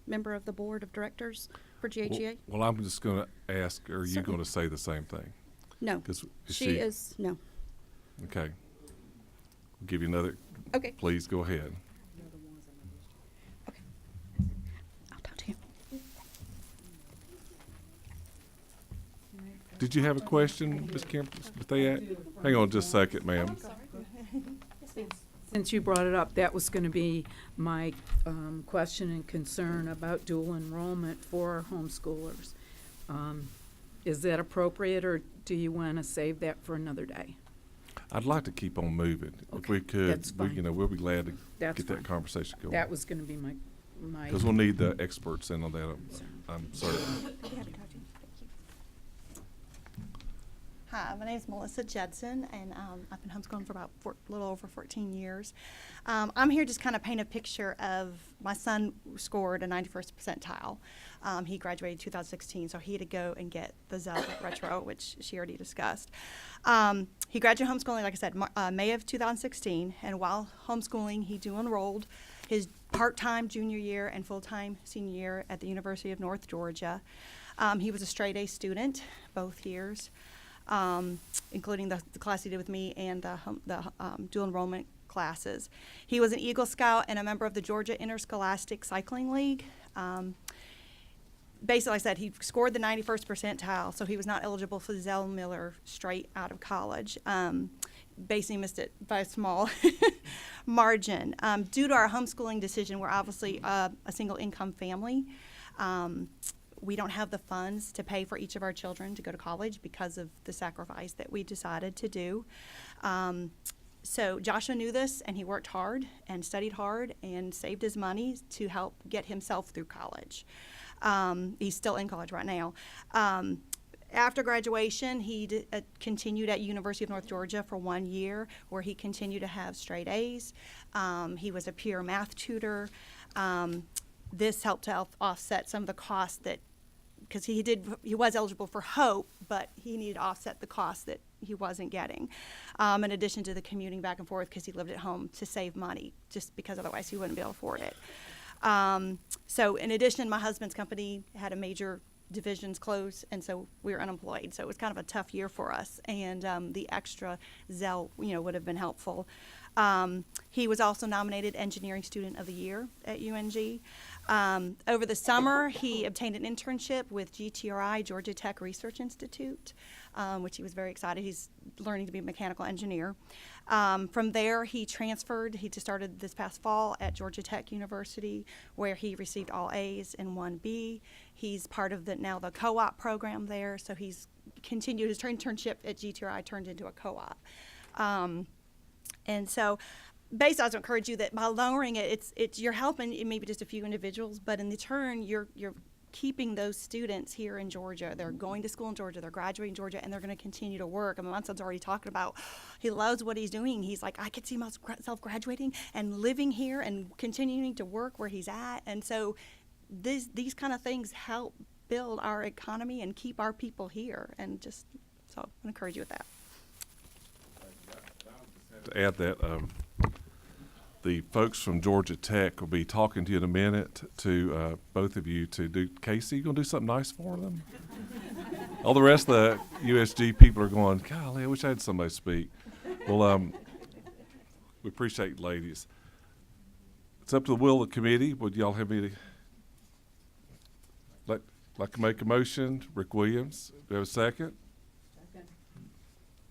member of the board of directors for GHEA. Well, I'm just going to ask, are you going to say the same thing? No. 'Cause She is, no. Okay. I'll give you another. Okay. Please go ahead. Okay. I'll talk to you. Did you have a question, Ms. Kemp? Hang on just a second, ma'am. Since you brought it up, that was going to be my question and concern about dual enrollment for homeschoolers. Is that appropriate, or do you want to save that for another day? I'd like to keep on moving. If Okay, we could, that's fine. we'll be glad to That's get that fine. conversation going. That was going to be my Because we'll need the experts in on that, I'm certain. Hi, my name is Melissa Judson, and I've been homeschooling for about a little over 14 years. I'm here just kind of paint a picture of my son scored a 91st percentile. He graduated 2016, so he had to go and get the Zell Retro, which she already discussed. He graduated homeschooling, like I said, May of 2016, and while homeschooling, he dual enrolled his part-time junior year and full-time senior year at the University of North Georgia. He was a straight A student both years. Including the class he did with me and the dual enrollment classes. He was an Eagle Scout and a member of the Georgia Interscholastic Cycling League. Basically, like I said, he scored the 91st percentile, so he was not eligible for Zell Miller straight out of college. Basically missed it by a small margin. Due to our homeschooling decision, we're obviously a single income family. We don't have the funds to pay for each of our children to go to college because of the sacrifice that we decided to do. So Joshua knew this, and he worked hard and studied hard and saved his money to help get himself through college. He's still in college right now. After graduation, he continued at University of North Georgia for 1 year, where he continued to have straight A's. He was a peer math tutor. this helped to offset some of the costs that, because he was eligible for HOPE, but he needed to offset the costs that he wasn't getting, in addition to the commuting back and forth because he lived at home to save money, just because otherwise he wouldn't be able to afford it. So in addition, my husband's company had a major divisions close, and so we were unemployed. So it was kind of a tough year for us, and the extra Zell, would have been helpful. He was also nominated Engineering Student of the Year at UNG. Over the summer, he obtained an internship with GTRI, Georgia Tech Research Institute, which he was very excited. He's learning to be a mechanical engineer. From there, he transferred. He just started this past fall at Georgia Tech University, where he received all A's and 1B. He's part of the co-op program there, so he's continued his internship at GTRI, turned into a co-op. And so basically, I would encourage you that by lowering it, you're helping maybe just a few individuals, but in the turn, you're keeping those students here in Georgia. They're going to school in Georgia, they're graduating in Georgia, and they're going to continue to work. I mean, my son's already talking about, he loves what he's doing. He's like, I could see myself graduating and living here and continuing to work where he's at. And so these kind of things help build our economy and keep our people here. And just, so I encourage you with that. To add that, the folks from Georgia Tech will be talking to you in a minute, to both of you, to do. Casey, you gonna do something nice for them? All the rest of the USG people are going, golly, I wish I had somebody speak. Well, we appreciate you, ladies. It's up to the will of the committee. Would y'all have me to like to make a motion? Rick Williams, do we have a second?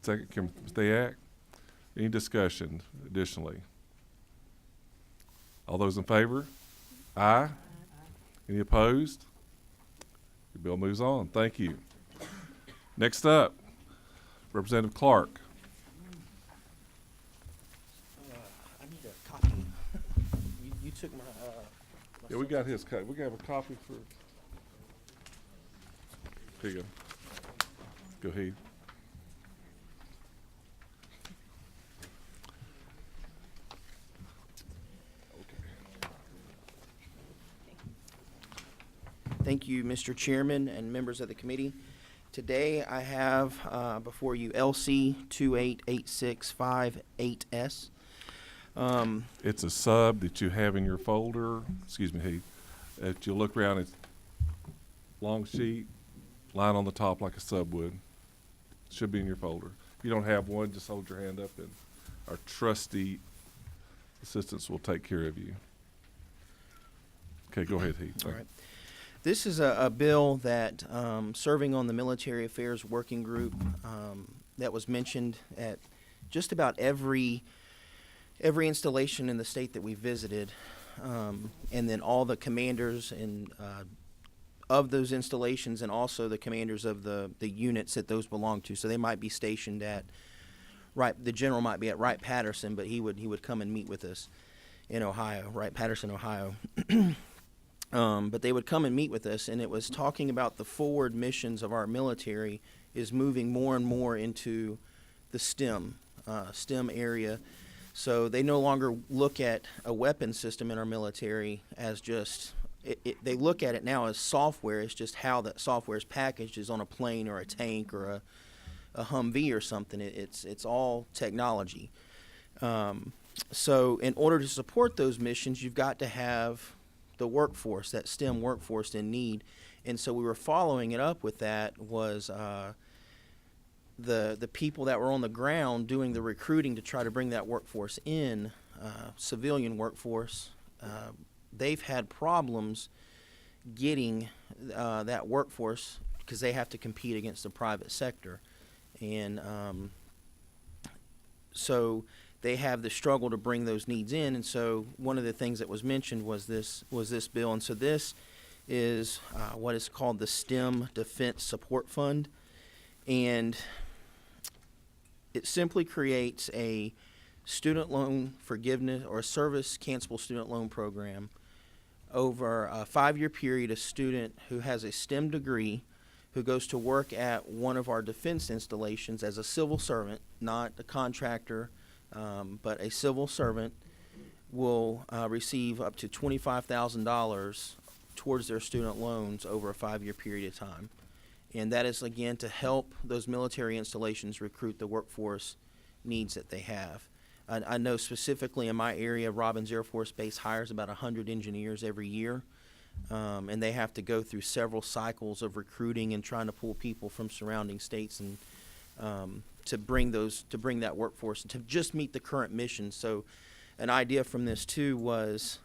Second, Kim Stayak. Any discussion additionally? All those in favor? Aye. Any opposed? The bill moves on. Thank you. Next up, Representative Clark. I need a copy. You took my. Yeah, we got his copy. We got a copy for. Here you go. Go ahead. Thank you, Mr. Chairman and members of the committee. Today I have before you LC 288658S. It's a sub that you have in your folder. Excuse me, Heath. If you look around, it's long sheet, line on the top like a sub would. Should be in your folder. If you don't have one, just hold your hand up and our trusty assistants will take care of you. Okay, go ahead, Heath. All right. This is a bill that, serving on the Military Affairs Working Group, that was mentioned at just about every installation in the state that we visited, and then all the commanders and of those installations, and also the commanders of the units that those belong to. So they might be stationed at the general might be at Wright-Patterson, but he would come and meet with us in Ohio, Wright-Patterson, Ohio. But they would come and meet with us, and it was talking about the forward missions of our military is moving more and more into the STEM area. So they no longer look at a weapon system in our military as just, they look at it now as software. It's just how that software is packaged is on a plane or a tank or a Humvee or something. It's all technology. So in order to support those missions, you've got to have the workforce, that STEM workforce in need. And so we were following it up with that was the people that were on the ground doing the recruiting to try to bring that workforce in, civilian workforce. They've had problems getting that workforce because they have to compete against the private sector. And so they have the struggle to bring those needs in, and so one of the things that was mentioned was this bill, and so this is what is called the STEM Defense Support Fund, and it simply creates a student loan forgiveness or a service cancelable student loan program over a 5-year period. A student who has a STEM degree who goes to work at one of our defense installations as a civil servant, not a contractor, but a civil servant, will receive up to $25,000 towards their student loans over a 5-year period of time. And that is, again, to help those military installations recruit the workforce needs that they have. I know specifically in my area, Robins Air Force Base hires about 100 engineers every year. And they have to go through several cycles of recruiting and trying to pull people from surrounding states and to bring that workforce to just meet the current mission. So an idea from this too was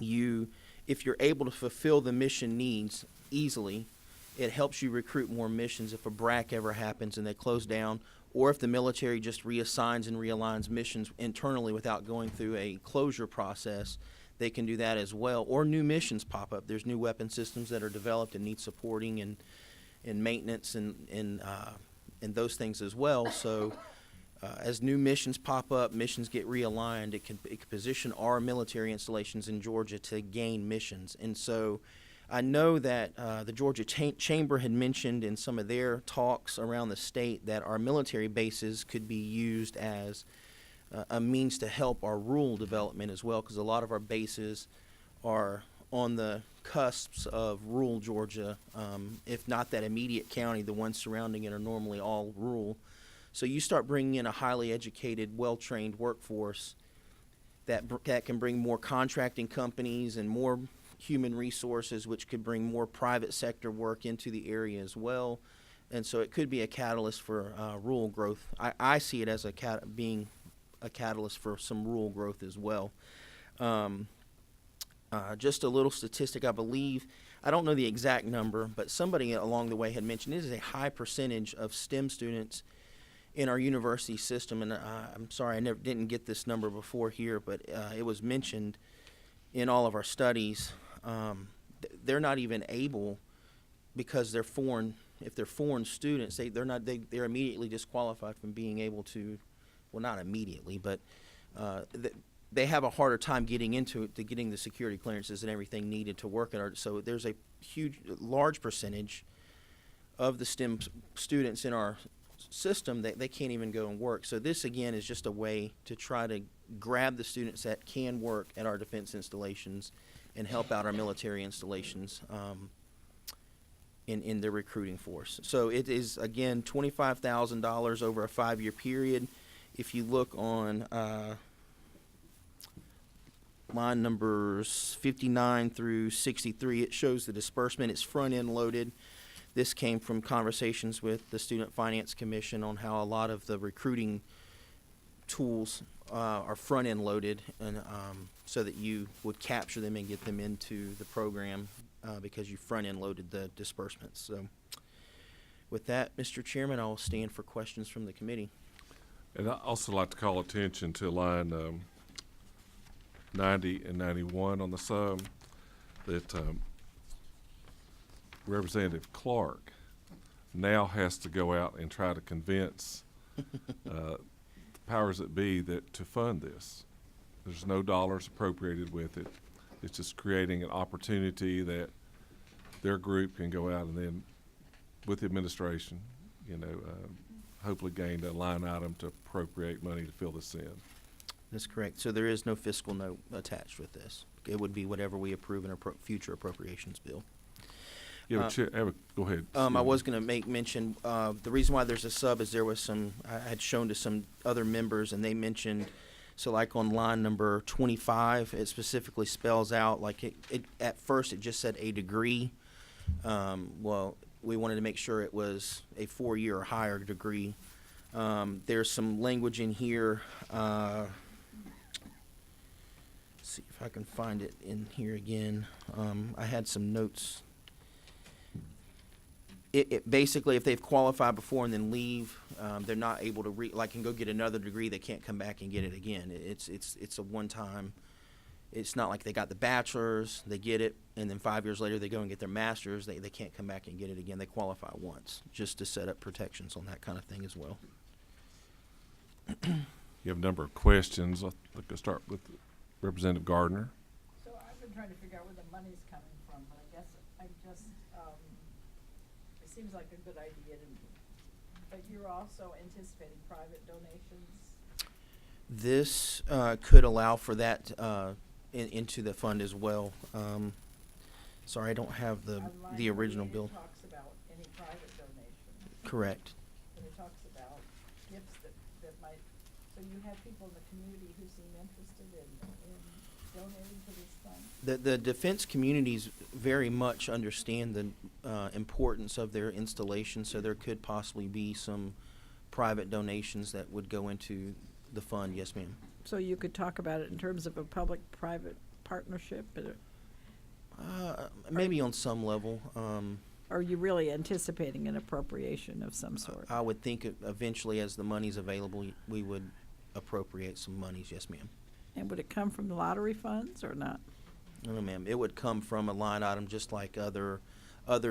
if you're able to fulfill the mission needs easily, it helps you recruit more missions if a BRAC ever happens and they close down, or if the military just reassigns and realigns missions internally without going through a closure process. They can do that as well, or new missions pop up. There's new weapon systems that are developed and need supporting and maintenance and those things as well. So as new missions pop up, missions get realigned, it can position our military installations in Georgia to gain missions. And so I know that the Georgia Chamber had mentioned in some of their talks around the state that our military bases could be used as a means to help our rural development as well, because a lot of our bases are on the cusps of rural Georgia, if not that immediate county. The ones surrounding it are normally all rural. So you start bringing in a highly educated, well-trained workforce that can bring more contracting companies and more human resources, which could bring more private sector work into the area as well. And so it could be a catalyst for rural growth. I see it as being a catalyst for some rural growth as well. Just a little statistic, I believe, I don't know the exact number, but somebody along the way had mentioned it is a high percentage of STEM students in our university system, and I'm sorry I didn't get this number before here, but it was mentioned in all of our studies. They're not even able, because they're foreign. If they're foreign students, they're immediately disqualified from being able to. Well, not immediately, but they have a harder time getting getting the security clearances and everything needed to work at our. So there's a large percentage of the STEM students in our system that they can't even go and work. So this again is just a way to try to grab the students that can work at our defense installations and help out our military installations in their recruiting force. So it is again $25,000 over a 5-year period. If you look on line numbers 59 through 63, it shows the disbursement. It's front-end loaded. This came from conversations with the Student Finance Commission on how a lot of the recruiting tools are front-end loaded, and so that you would capture them and get them into the program because you front-end loaded the disbursements. So with that, Mr. Chairman, I'll stand for questions from the committee. And I'd also like to call attention to line 90 and 91 on the sub, that Representative Clark now has to go out and try to convince the powers that be that to fund this. There's no dollars appropriated with it. It's just creating an opportunity that their group can go out and then, with the administration, hopefully gain a line item to appropriate money to fill this in. That's correct. So there is no fiscal note attached with this. It would be whatever we approve in a future appropriations bill. Go ahead. I was going to make mention, the reason why there's a sub is there was I had shown to some other members, and they mentioned, so like on line number 25, it specifically spells out, like at first it just said a degree. Well, we wanted to make sure it was a 4-year or higher degree. There's some language in here. Let's see if I can find it in here again. I had some notes. It basically, if they've qualified before and then leave, they're not able to and go get another degree. They can't come back and get it again. It's a one-time. It's not like they got the bachelor's, they get it, and then 5 years later they go and get their master's. They can't come back and get it again. They qualify once, just to set up protections on that kind of thing as well. You have a number of questions. I'll start with Representative Gardner. So I've been trying to figure out where the money's coming from, but I guess it seems like a good idea to me. But you're also anticipating private donations? This could allow for that into the fund as well. Sorry, I don't have the original bill. Talks about any private donation, Correct. and it talks about gifts that might, so you have people in the community who seem interested in donating to this fund? The defense communities very much understand the importance of their installation, so there could possibly be some private donations that would go into the fund. Yes, ma'am. So you could talk about it in terms of a public-private partnership, but Maybe on some level. are you really anticipating an appropriation of some sort? I would think eventually, as the money's available, we would appropriate some monies. Yes, ma'am. And would it come from the lottery funds or not? No, ma'am. It would come from a line item just like other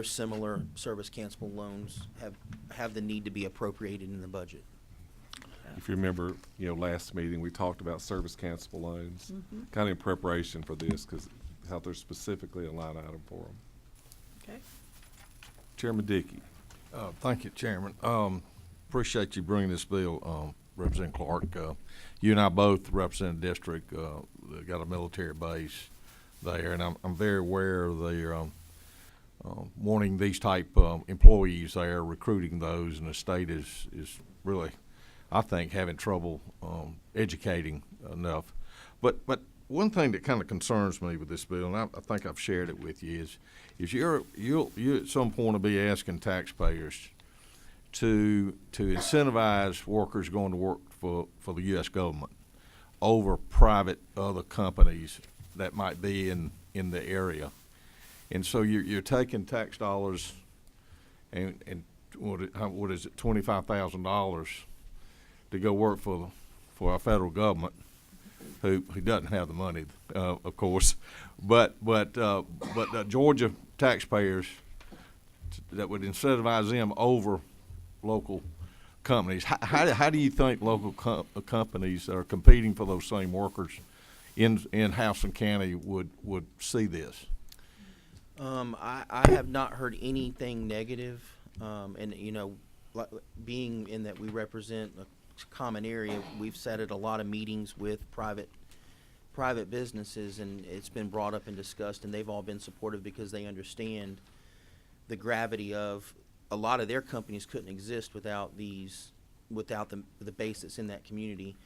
similar service cancelable loans have the need to be appropriated in the budget. If you remember, last meeting, we talked about service cancelable loans, kind of in preparation for this, because how there's specifically a line item for them. Okay. Chairman Dickey. Thank you, Chairman. Appreciate you bringing this bill, Representative Clark. You and I both represent a district that got a military base there, and I'm very aware of the wanting these type employees there, recruiting those, and the state is really, I think, having trouble educating enough. But one thing that kind of concerns me with this bill, and I think I've shared it with you, is you'll at some point will be asking taxpayers to incentivize workers going to work for the U.S. government over private other companies that might be in the area. And so you're taking tax dollars and what is it, $25,000 to go work for our federal government, who doesn't have the money, of course, but Georgia taxpayers that would incentivize them over local companies. How do you think local companies that are competing for those same workers in Houston County would see this? I have not heard anything negative, and being in that we represent a common area, we've sat at a lot of meetings with private businesses, and it's been brought up and discussed, and they've all been supportive because they understand the gravity of a lot of their companies couldn't exist without the base that's in that community.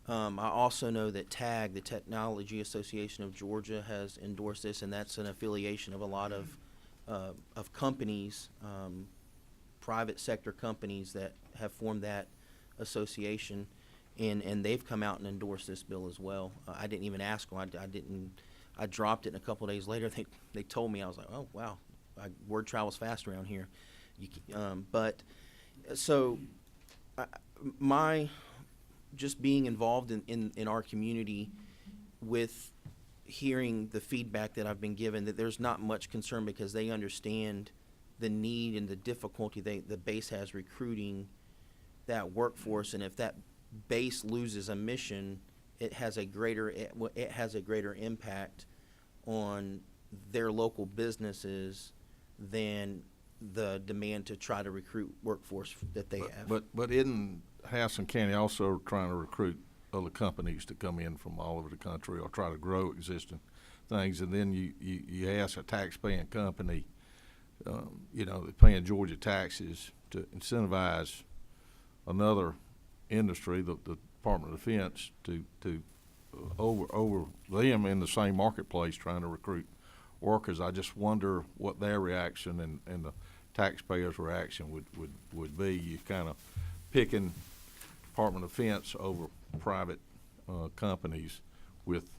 I also know that TAG, the Technology Association of Georgia, has endorsed this, and that's an affiliation of a lot of companies, private sector companies that have formed that association, and they've come out and endorsed this bill as well. I didn't even ask them. I dropped it, and a couple of days later they told me. I was like, oh wow, word travels fast around here. Just being involved in our community, with hearing the feedback that I've been given, that there's not much concern because they understand the need and the difficulty the base has recruiting that workforce, and if that base loses a mission, it has a greater impact on their local businesses than the demand to try to recruit workforce that they have. But isn't Houston County also trying to recruit other companies to come in from all over the country or try to grow existing things? And then you ask a tax-paying company, that's paying Georgia taxes, to incentivize another industry, the Department of Defense, to over them in the same marketplace trying to recruit workers. I just wonder what their reaction and the taxpayers' reaction would be. You kind of picking Department of Defense over private companies with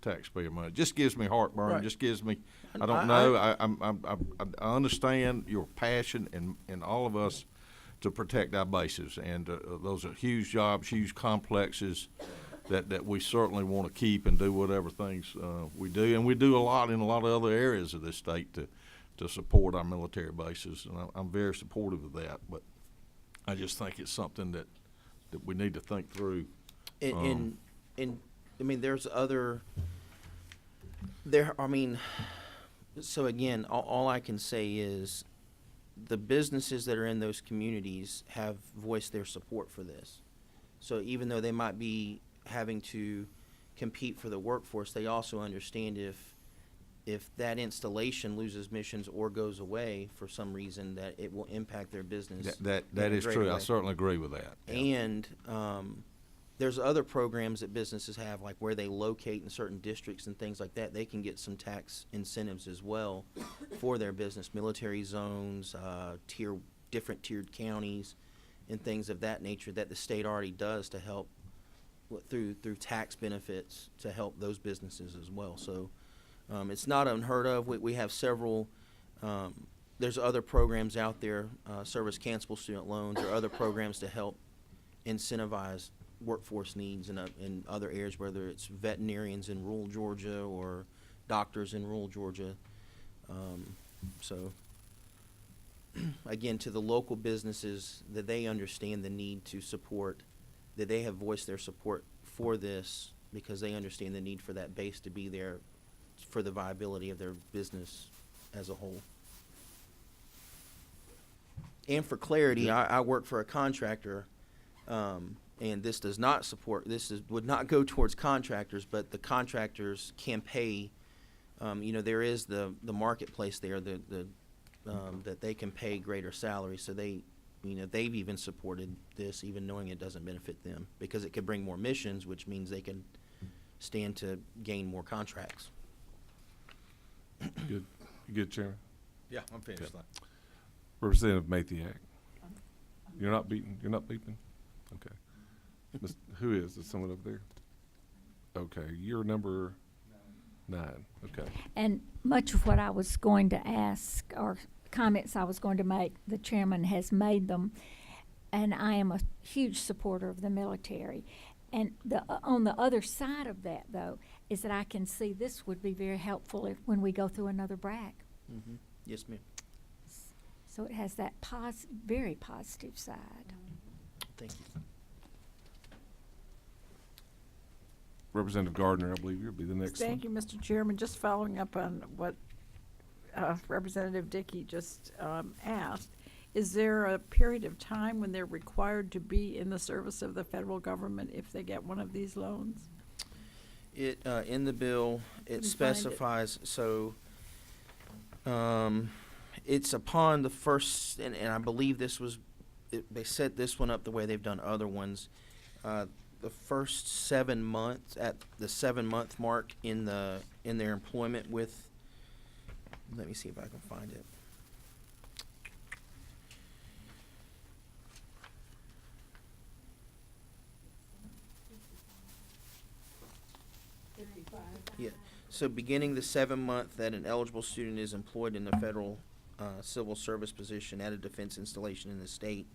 taxpayer money. Just gives me heartburn. Right. Just gives me. I don't know. I understand your passion and all of us to protect our bases, and those are huge jobs, huge complexes that we certainly want to keep and do whatever things we do, and we do a lot in a lot of other areas of this state to support our military bases, and I'm very supportive of that. But I just think it's something that we need to think through. And I mean, there's other. So again, all I can say is the businesses that are in those communities have voiced their support for this. So even though they might be having to compete for the workforce, they also understand if that installation loses missions or goes away for some reason, that it will impact their business. That in a is greater true. I way. certainly agree with that. Yeah. And there's other programs that businesses have, like where they locate in certain districts and things like that. They can get some tax incentives as well for their business, military zones, different tiered counties, and things of that nature that the state already does to help through tax benefits to help those businesses as well. So it's not unheard of. We have several. There's other programs out there, service cancelable student loans, or other programs to help incentivize workforce needs in other areas, whether it's veterinarians in rural Georgia or doctors in rural Georgia. So again, to the local businesses, that they understand the need to support, that they have voiced their support for this because they understand the need for that base to be there for the viability of their business as a whole. And for clarity, I work for a contractor, and this does not support, would not go towards contractors, but the contractors can pay, there is the marketplace there, that they can pay greater salaries. So they've even supported this, even knowing it doesn't benefit them, because it could bring more missions, which means they can stand to gain more contracts. Good. You good, Chairman? Yeah, I'm finished. Okay. Representative Mathiak. You're not beeping? Okay. Who is? Is someone over there? Okay. You're number 9. Okay. And much of what I was going to ask, or comments I was going to make, the chairman has made them. And I am a huge supporter of the military. And on the other side of that, though, is that I can see this would be very helpful when we go through another BRAC. Mm-hmm. Yes, ma'am. So it has that very positive side. Thank you. Representative Gardner, I believe you'll be the next Thank one. you, Mr. Chairman. Just following up on what Representative Dickey just asked, is there a period of time when they're required to be in the service of the federal government if they get one of these loans? It in the bill, it Can you find it? specifies, so it's upon the first, and I believe this was, they set this one up the way they've done other ones. The first 7 months, at the 7-month mark in their employment with, let me see if I can find it. Yeah, so beginning the 7 month that an eligible student is employed in the federal civil service position at a defense installation in the state,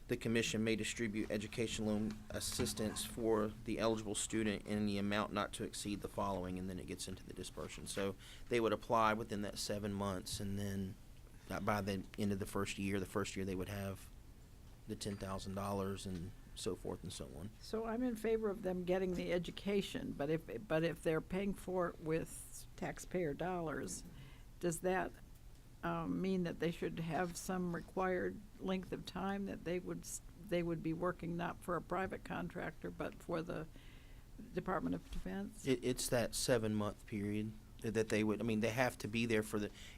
the commission may distribute education loan assistance for the eligible student in the amount not to exceed the following, and then it gets into the dispersion. So they would apply within that 7 months, and then by the end of the first year they would have the $10,000 and so forth and so on. So I'm in favor of them getting the education, but if they're paying for it with taxpayer dollars, does that mean that they should have some required length of time that they would be working not for a private contractor but for the Department of Defense? It's that 7-month period that they would, they have to be there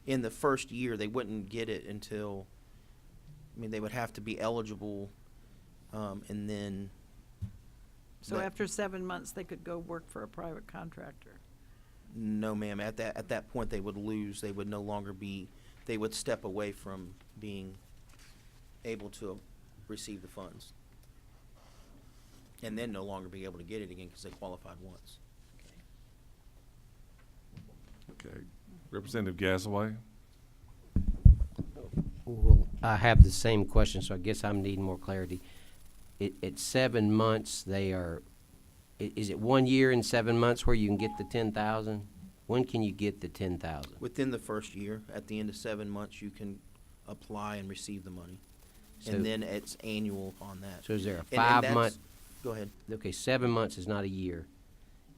in the first year. They wouldn't get it until, they would have to be eligible, and then. So that- after 7 months, they could go work for a private contractor? No, ma'am. At that point, they would lose. They would no longer be. They would step away from being able to receive the funds, and then no longer be able to get it again because they qualified once. Okay. Representative Gasaway. Well, I have the same question, so I guess I'm needing more clarity. At 7 months, is it 1 year and 7 months where you can get the 10,000? When can you get the 10,000? Within the first year, at the end of 7 months, you can apply and receive the money, So- and then it's annual on that. So is there a And 5-month? Go ahead. Okay, 7 months is not a year.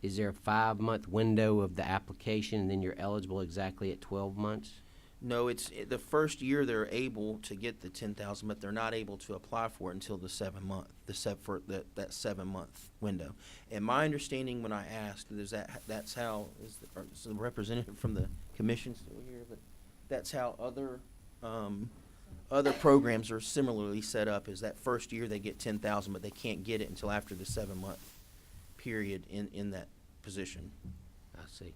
Is there a 5-month window of the application, and then you're eligible exactly at 12 months? No, the first year they're able to get the 10,000, but they're not able to apply for it until the 7 month, for that 7 month window. And my understanding when I asked is that's how is the representative from the commission still here, but that's how other programs are similarly set up. Is that first year they get 10,000, but they can't get it until after the 7 month period in that position. I see.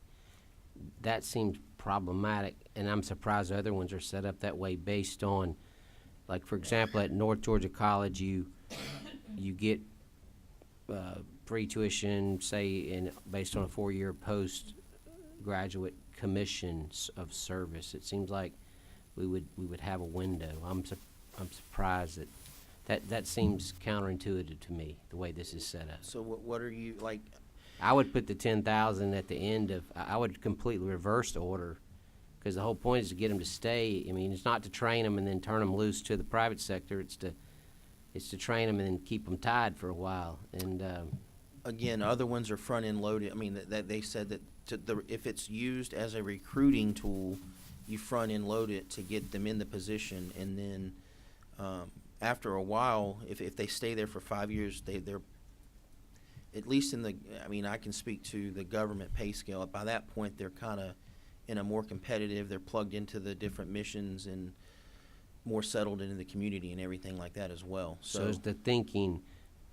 That seems problematic, and I'm surprised other ones are set up that way based on, like, for example, at North Georgia College, you get free tuition, say, based on a 4-year postgraduate commission of service. It seems like we would have a window. I'm surprised that seems counterintuitive to me, the way this is set up. So what are you like? I would put the 10,000 at the end of. I would completely reverse the order, because the whole point is to get them to stay. I mean, it's not to train them and then turn them loose to the private sector. It's to train them and then keep them tied for a while. And Again, other ones are front end loaded. I mean, that they said that if it's used as a recruiting tool, you front end load it to get them in the position, and then after a while, if they stay there for 5 years, they're at least I can speak to the government pay scale. By that point, they're kind of in a more competitive, they're plugged into the different missions and more settled into the community and everything like that as well. so is the thinking,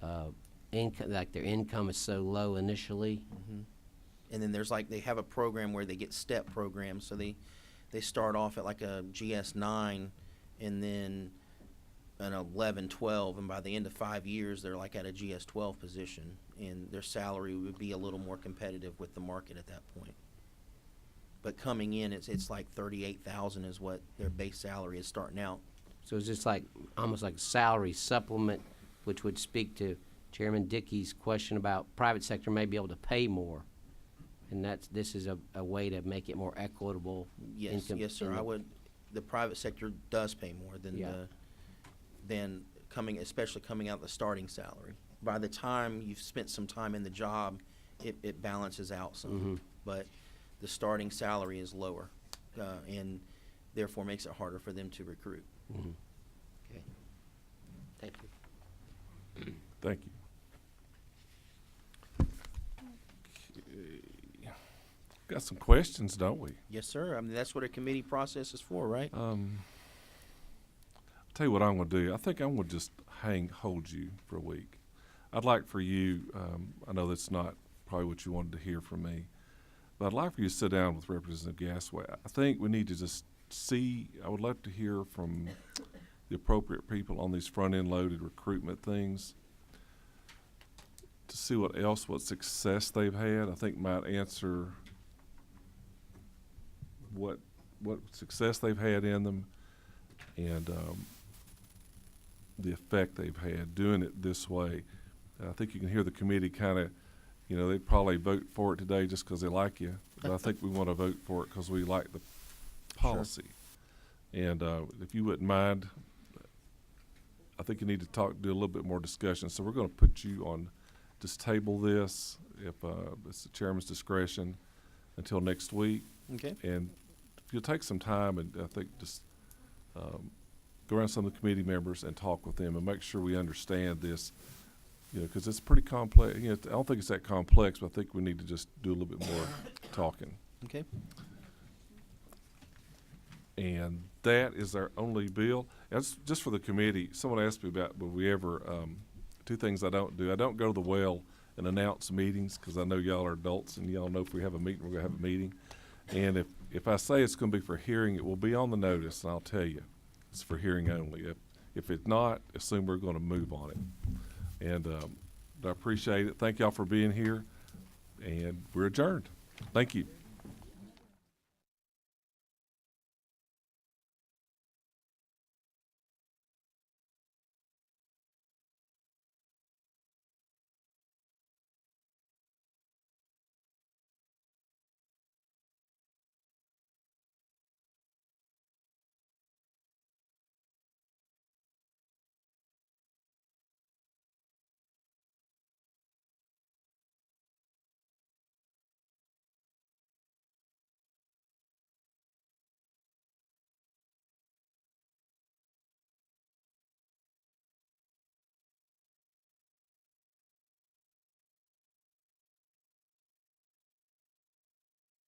like their income is so low initially? Mhm. And then there's they have a program where they get step programs, so they start off at like a GS9 and then an 11, 12, and by the end of 5 years, they're like at a GS12 position, and their salary would be a little more competitive with the market at that point. But coming in, it's like 38,000 is what their base salary is starting out. So it's just like almost like salary supplement, which would speak to Chairman Dickey's question about private sector may be able to pay more, and this is a way to make it more equitable. Yes, yes, sir. The private sector does pay more than especially coming out the starting salary. By the time you've spent some time in the job, it balances out some. Mm-hmm. But the starting salary is lower, and therefore makes it harder for them to recruit. Mm-hmm. Okay. Thank you. Thank you. Okay. Got some questions, don't we? Yes, sir. I mean, that's what a committee process is for, right? I'll tell you what I'm going to do. I think I'm going to just hold you for a week. I'd like for you, I know that's not probably what you wanted to hear from me, but I'd like for you to sit down with Representative Gasway. I think we need to just I would love to hear from the appropriate people on these front-end loaded recruitment things to see what success they've had. I think might answer what success they've had in them, and the effect they've had doing it this way. I think you can hear the committee kind of, they'd probably vote for it today just because they like you, but I think we want to vote for it because we like the policy. Sure. And if you wouldn't mind, I think you need to do a little bit more discussion. So we're going to put you on, just table this, if it's the chairman's discretion, until next week. Okay. And if you'll take some time and I think just go around some of the committee members and talk with them and make sure we understand this, because it's pretty complex. I don't think it's that complex, but I think we need to just do a little bit more talking. Okay. And that is our only bill. That's just for the committee. Someone asked me about, will we ever, two things I don't do. I don't go to the well and announce meetings because I know y'all are adults and y'all know if we have a meeting, we're going to have a meeting. And if I say it's going to be for hearing, it will be on the notice, and I'll tell you it's for hearing only. If it's not, assume we're going to move on it. And I appreciate it. Thank y'all for being here, and we're adjourned. Thank you.